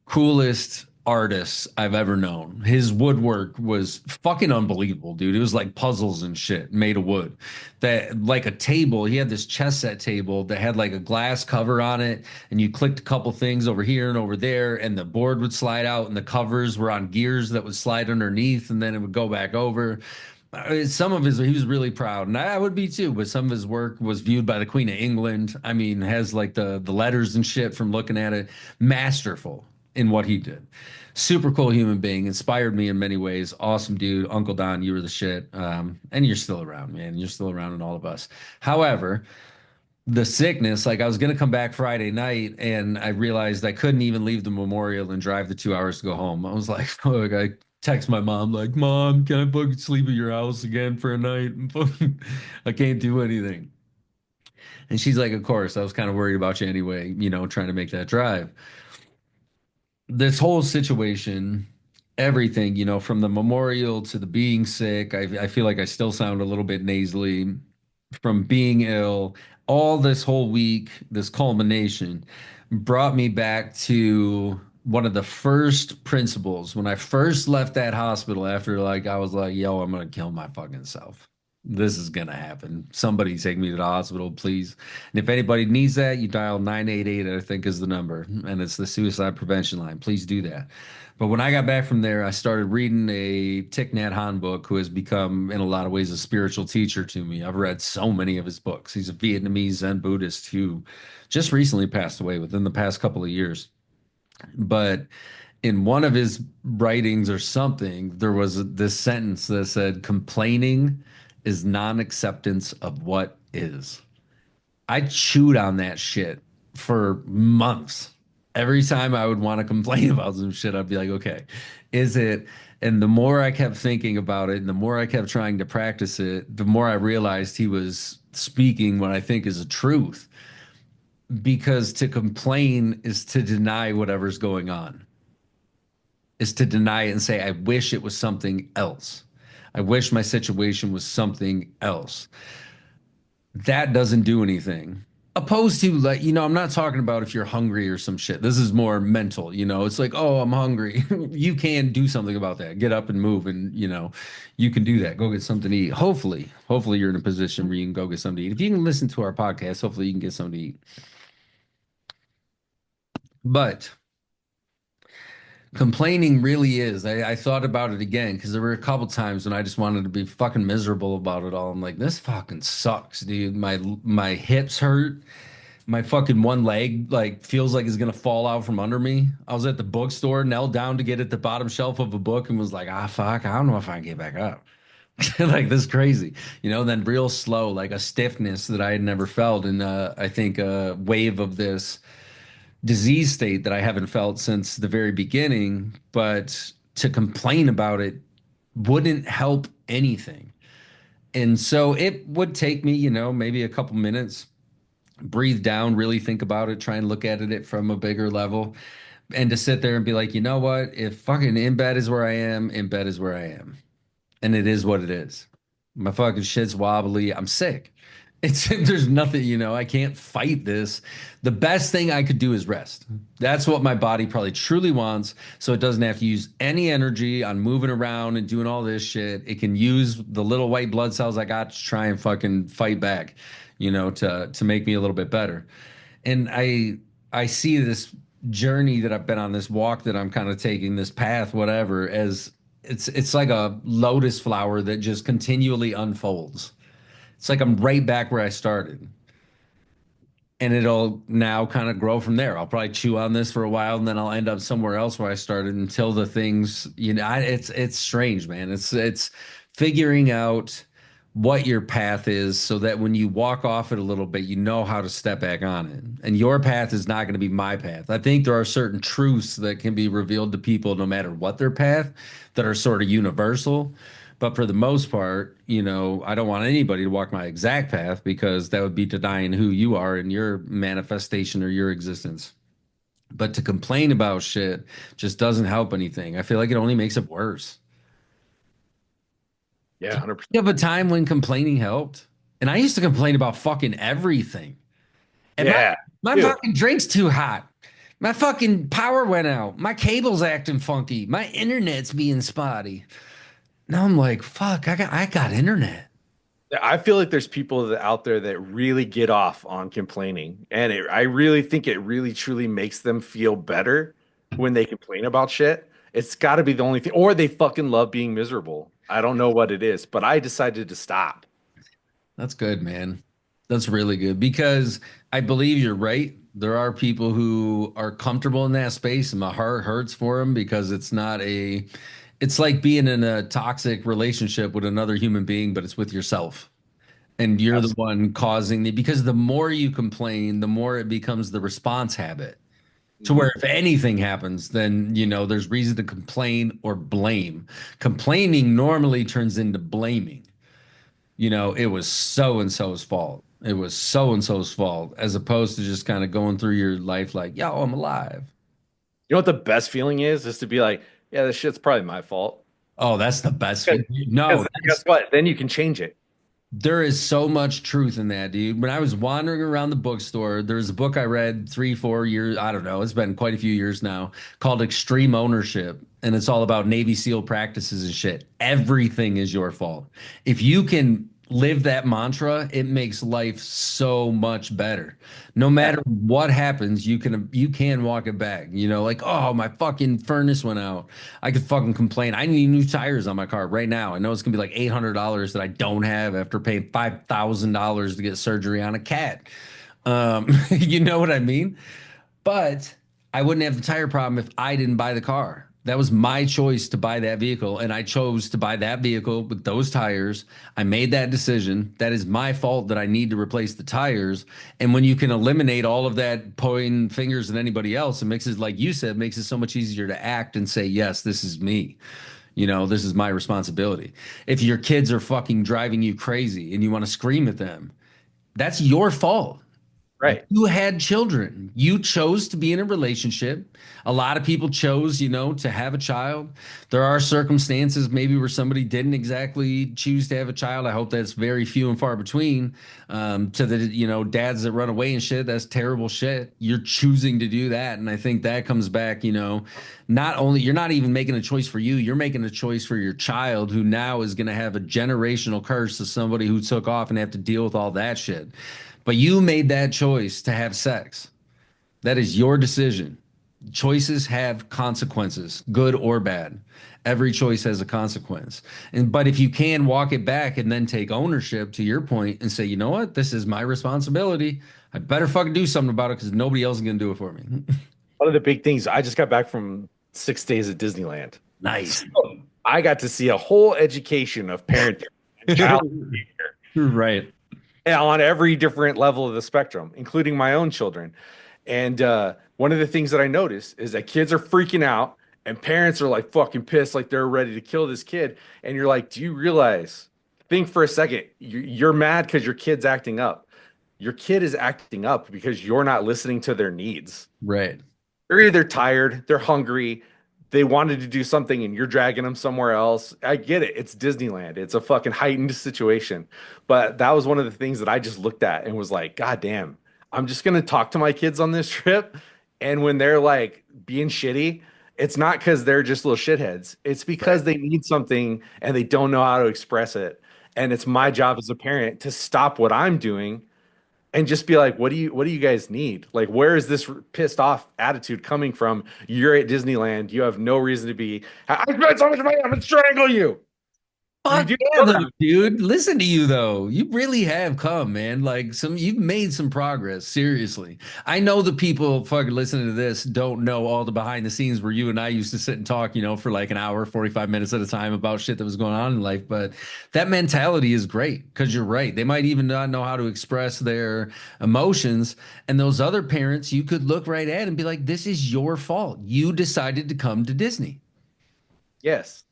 coolest artists I've ever known. His woodwork was fucking unbelievable, dude. It was like puzzles and shit made of wood. That like a table, he had this chess set table that had like a glass cover on it, and you clicked a couple things over here and over there, and the board would slide out, and the covers were on gears that would slide underneath, and then it would go back over. Some of his, he was really proud, and I would be too. But some of his work was viewed by the Queen of England. I mean, has like the letters and shit from looking at it. Masterful in what he did. Super cool human being. Inspired me in many ways. Awesome dude. Uncle Don, you were the shit. And you're still around, man. You're still around in all of us. However, the sickness, like I was gonna come back Friday night and I realized I couldn't even leave the memorial and drive the 2 hours to go home. I was like, fuck, I text my mom, like, Mom, can I fucking sleep at your house again for a night? I can't do anything. And she's like, of course, I was kind of worried about you anyway, you know, trying to make that drive. This whole situation, everything, you know, from the memorial to the being sick, I feel like I still sound a little bit nasally from being ill. All this whole week, this culmination brought me back to one of the first principles when I first left that hospital after like I was like, yo, I'm gonna kill my fucking self. This is gonna happen. Somebody take me to the hospital, please. And if anybody needs that, you dial 988, I think is the number, and it's the suicide prevention line. Please do that. But when I got back from there, I started reading a Thich Nhat Hanh book, who has become, in a lot of ways, a spiritual teacher to me. I've read so many of his books. He's a Vietnamese Zen Buddhist who just recently passed away within the past couple of years. But in one of his writings or something, there was this sentence that said, complaining is non-acceptance of what is. I chewed on that shit for months. Every time I would want to complain about some shit, I'd be like, okay, is it? And the more I kept thinking about it and the more I kept trying to practice it, the more I realized he was speaking what I think is a truth. Because to complain is to deny whatever's going on, is to deny it and say, I wish it was something else. I wish my situation was something else. That doesn't do anything. Opposed to like, you know, I'm not talking about if you're hungry or some shit. This is more mental, you know. It's like, oh, I'm hungry. You can do something about that. Get up and move and, you know, you can do that. Go get something to eat. Hopefully you're in a position where you can go get something to eat. If you can listen to our podcast, hopefully you can get something to eat. But complaining really is. I thought about it again because there were a couple times when I just wanted to be fucking miserable about it all. I'm like, this fucking sucks, dude. My hips hurt. My fucking one leg like feels like it's gonna fall out from under me. I was at the bookstore, knelt down to get at the bottom shelf of a book, and was like, ah, fuck, I don't know if I can get back up. Like this crazy, you know. Then real slow, like a stiffness that I had never felt, and I think a wave of this disease state that I haven't felt since the very beginning. But to complain about it wouldn't help anything, and so it would take me, you know, maybe a couple minutes breathe down, really think about it, try and look at it from a bigger level, and to sit there and be like, you know what? If fucking in bed is where I am, in bed is where I am. And it is what it is. My fucking shit's wobbly. I'm sick. It's there's nothing, I can't fight this. The best thing I could do is rest. That's what my body probably truly wants. So it doesn't have to use any energy on moving around and doing all this shit. It can use the little white blood cells I got to try and fucking fight back, to make me a little bit better. And I see this journey that I've been on, this walk that I'm kind of taking, this path, whatever, as it's like a lotus flower that just continually unfolds. It's like I'm right back where I started. And it'll now kind of grow from there. I'll probably chew on this for a while and then I'll end up somewhere else where I started until the things, it's strange, man. It's figuring out what your path is so that when you walk off it a little bit, you know how to step back on it. And your path is not going to be my path. I think there are certain truths that can be revealed to people no matter what their path that are sort of universal. But for the most part, I don't want anybody to walk my exact path because that would be denying who you are and your manifestation or your existence. But to complain about shit just doesn't help anything. I feel like it only makes it worse. Yeah, Do 100%. you have a time when complaining helped? And I used to complain about fucking everything. And my Yeah, my dude. fucking drink's too hot. My fucking power went out. My cable's acting funky. My internet's being spotty. Now I'm like, fuck, I got internet. I feel like there's people out there that really get off on complaining, and I really think it really truly makes them feel better when they complain about shit. It's got to be the only thing, or they fucking love being miserable. I don't know what it is, but I decided to stop. That's good, man. That's really good because I believe you're right. There are people who are comfortable in that space, and my heart hurts for them because it's like being in a toxic relationship with another human being, but it's with yourself. And you're the Absolutely. one causing because the more you complain, the more it becomes the response habit. To where if anything happens, then there's reason to complain or blame. Complaining normally turns into blaming. It was so and so's fault. It was so and so's fault, as opposed to just kind of going through your life like, yo, I'm alive. You know what the best feeling is? Is to be like, yeah, this shit's probably my fault. Oh, that's the best. Because No, guess what? Then you can change it. there is so much truth in that, dude. When I was wandering around the bookstore, there's a book I read 3, 4 years, I don't know, it's been quite a few years now, called Extreme Ownership. And it's all about Navy SEAL practices and shit. Everything is your fault. If you can live that mantra, it makes life so much better. No Yeah. matter what happens, you can walk it back. Like, oh, my fucking furnace went out. I could fucking complain. I need new tires on my car right now. I know it's gonna be like $800 that I don't have after paying $5,000 to get surgery on a cat. You know what I mean? But I wouldn't have the tire problem if I didn't buy the car. That was my choice to buy that vehicle, and I chose to buy that vehicle with those tires. I made that decision. That is my fault that I need to replace the tires. And when you can eliminate all of that pointing fingers at anybody else, it makes it, like you said, makes it so much easier to act and say, yes, this is me. This is my responsibility. If your kids are fucking driving you crazy and you want to scream at them, that's your fault. Right. You had children. You chose to be in a relationship. A lot of people chose, to have a child. There are circumstances maybe where somebody didn't exactly choose to have a child. I hope that's very few and far between. To the, dads that run away and shit, that's terrible shit. You're choosing to do that. And I think that comes back, not only you're not even making a choice for you, you're making a choice for your child who now is going to have a generational curse of somebody who took off and have to deal with all that shit. But you made that choice to have sex. That is your decision. Choices have consequences, good or bad. Every choice has a consequence. But if you can walk it back and then take ownership to your point and say, you know what, this is my responsibility. I better fucking do something about it because nobody else is gonna do it for me. One of the big things, I just got back from 6 days at Disneyland. Nice. So I got to see a whole education of parenting and child behavior Right. on every different level of the spectrum, including my own children. And one of the things that I noticed is that kids are freaking out and parents are like fucking pissed, like they're ready to kill this kid. And you're like, do you realize, think for a second, you're mad because your kid's acting up. your kid is acting up because you're not listening to their needs. Right. They're either tired, they're hungry, they wanted to do something and you're dragging them somewhere else. I get it. It's Disneyland. It's a fucking heightened situation. But that was one of the things that I just looked at and was like, God damn, I'm just gonna talk to my kids on this trip. And when they're like being shitty, it's not because they're just little shitheads. It's because Right. they need something and they don't know how to express it. And it's my job as a parent to stop what I'm doing and just be like, what do you guys need? Like, where is this pissed off attitude coming from? You're at Disneyland. You have no reason to be. I spent so much money. I'm gonna strangle you. You Fuck do yeah, know though, that. dude. Listen to you though. You really have come, man. Like you've made some progress. Seriously. I know the people fucking listening to this don't know all the behind the scenes where you and I used to sit and talk, for like an hour, 45 minutes at a time about shit that was going on in life. But that mentality is great because you're right. They might even not know how to express their emotions. And those other parents, you could look right at and be like, this is your fault. You decided to come to Disney. Yes.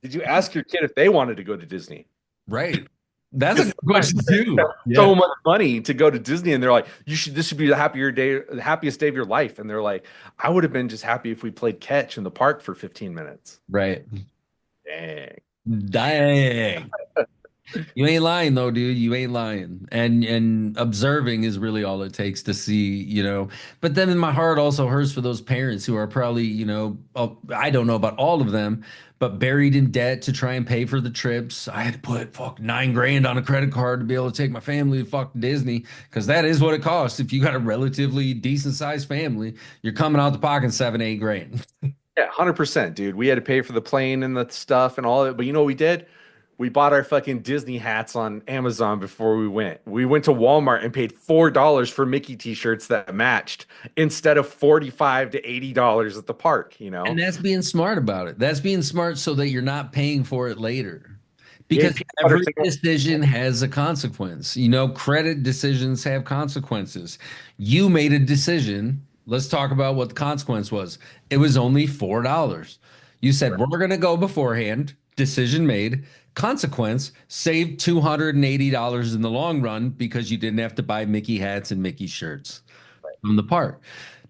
Did you ask your kid if they wanted to go to Disney? Right. That's a Because good question too. so Yeah. much money to go to Disney, and they're like, "You should. This should be the happiest day of your life." And they're like, "I would have been just happy if we played catch in the park for 15 minutes." Right. Dang. Dang. You ain't lying though, dude. You ain't lying. And observing is really all it takes to see. But then in my heart also hurts for those parents who are probably, I don't know about all of them, but buried in debt to try and pay for the trips. I had to put fuck 9 grand on a credit card to be able to take my family to fuck Disney because that is what it costs. If you got a relatively decent sized family, you're coming out the pocket 7, 8 grand. Yeah, 100%, dude. We had to pay for the plane and the stuff and all of it. But you know what we did? We bought our fucking Disney hats on Amazon before we went. We went to Walmart and paid $4 for Mickey t-shirts that matched instead of 45 to $80 at the park, you And know? that's being smart about it. That's being smart so that you're not paying for it later. Yeah, Because peanut butter every single- decision has a consequence. Credit decisions have consequences. You made a decision. Let's talk about what the consequence was. It was only $4. You said, we're going to go beforehand. Decision made. Consequence, saved $280 in the long run because you didn't have to buy Mickey hats and Mickey shirts from the park.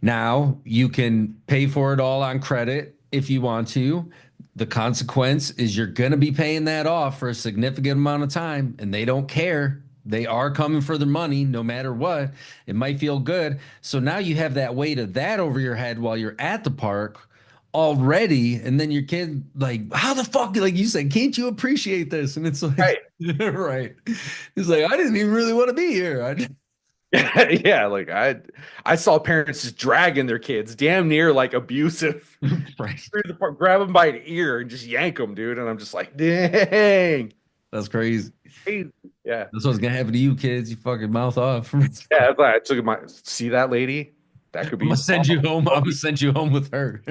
Now you can pay for it all on credit if you want to. The consequence is you're going to be paying that off for a significant amount of time, and they don't care. They are coming for their money no matter what. It might feel good. So now you have that weight of that over your head while you're at the park already. And then your kid, like, how the fuck, like you said, can't you appreciate this? And it's like, Right. right. He's like, I didn't even really want to be here. Yeah, like I saw parents just dragging their kids, damn near like abusive, Right. through the park, grab them by an ear and just yank them, dude. And I'm just like, dang. That's crazy. Hey, yeah. That's what's gonna happen to you kids. You fucking mouth off. Yeah, that's why I took my see that lady? That could I'm be gonna send you home. I'm gonna send you home with her.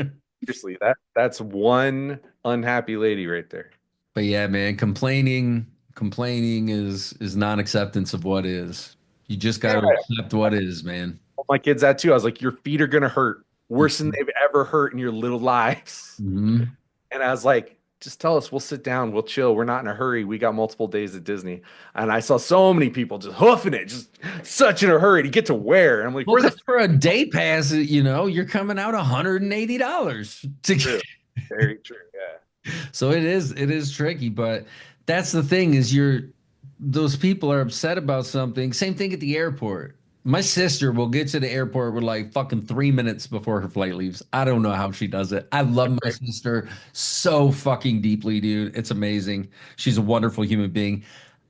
seriously, that's one unhappy lady right there. But yeah, man, complaining is non-acceptance of what is. You just Yeah, gotta accept what is, man. told my kids that too. I was like, your feet are gonna hurt worse than they've ever hurt in your little lives. Mhm. And I was like, just tell us, we'll sit down, we'll chill. We're not in a hurry. We got multiple days at Disney. And I saw so many people just hoofing it, just such in a hurry to get to where. And I'm like, Well, where the 'cause for a day pass, you're coming out $180 to true? Very true. Yeah. so it is tricky, but that's the thing is those people are upset about something. Same thing at the airport. My sister will get to the airport with like fucking 3 minutes before her flight leaves. I don't know how she does it. I love my sister so fucking deeply, dude. It's amazing. She's a wonderful human being.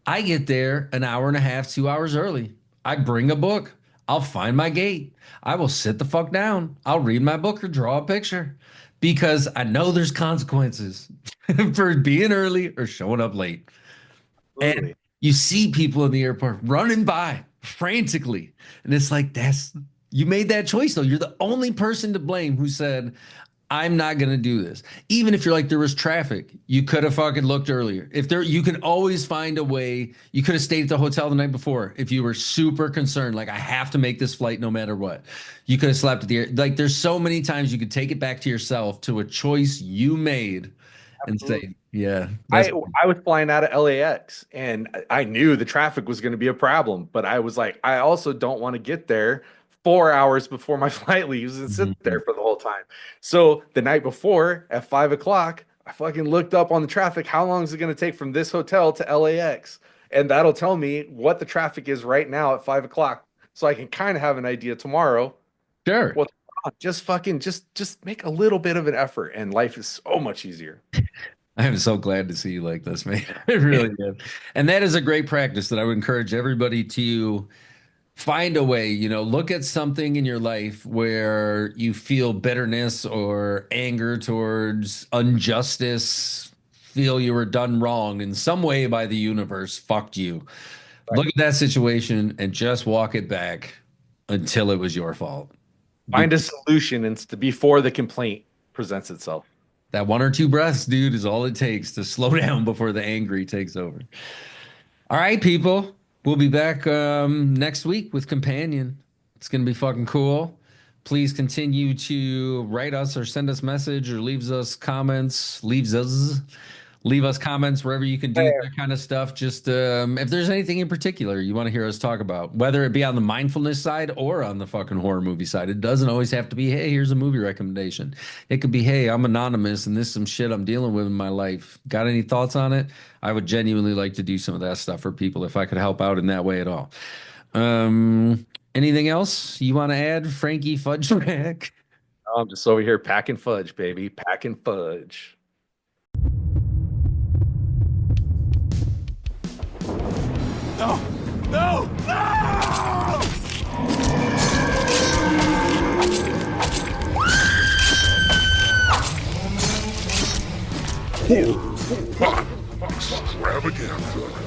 I get there an hour and a half, 2 hours early. I bring a book. I'll find my gate. I will sit the fuck down. I'll read my book or draw a picture because I know there's consequences for being early or showing up late. And Absolutely. you see people in the airport running by frantically. And it's like, you made that choice, though. You're the only person to blame who said, I'm not going to do this. Even if you're like, there was traffic, you could have fucking looked earlier. You can always find a way. You could have stayed at the hotel the night before if you were super concerned, like, I have to make this flight no matter what. You could have slept at the air. Like, there's so many times you could take it back to yourself to a choice you made insane. Yeah, I I was flying out of LAX and I knew the traffic was going to be a problem, but I was like, I also don't want to get there 4 hours before my flight leaves and sit there Mhm. for the whole time. So the night before at 5 o'clock, I fucking looked up on the traffic. How long is it going to take from this hotel to LAX? And that'll tell me what the traffic is right now at 5 o'clock. So I can kind of have an idea tomorrow. Sure. Well, just fucking just make a little bit of an effort and life is so much easier. I am so glad to see you like this, man. I really am. And that is a great practice that I would encourage everybody to find a way, look at something in your life where you feel bitterness or anger towards injustice, feel you were done wrong in some way by the universe, fucked you. Look Right. at that situation and just walk it back until it was your fault. Find a Because solution before the complaint presents itself. that one or two breaths, dude, is all it takes to slow down before the angry takes over. All right, people. We'll be back next week with Companion. It's gonna be fucking cool. Please continue to write us or send us message or leave us comments wherever you can do that kind of stuff. Just if there's anything in particular you want to hear us talk about, whether it be on the mindfulness side or on the fucking horror movie side. It doesn't always have to be, hey, here's a movie recommendation. It could be, hey, I'm anonymous and this is some shit I'm dealing with in my life. Got any thoughts on it? I would genuinely like to do some of that stuff for people if I could help out in that way at all. Anything else you want to add, Frankie Fudge? I'm just over here packing fudge, baby, packing fudge. No! No! No! Horror Pop Extravaganza.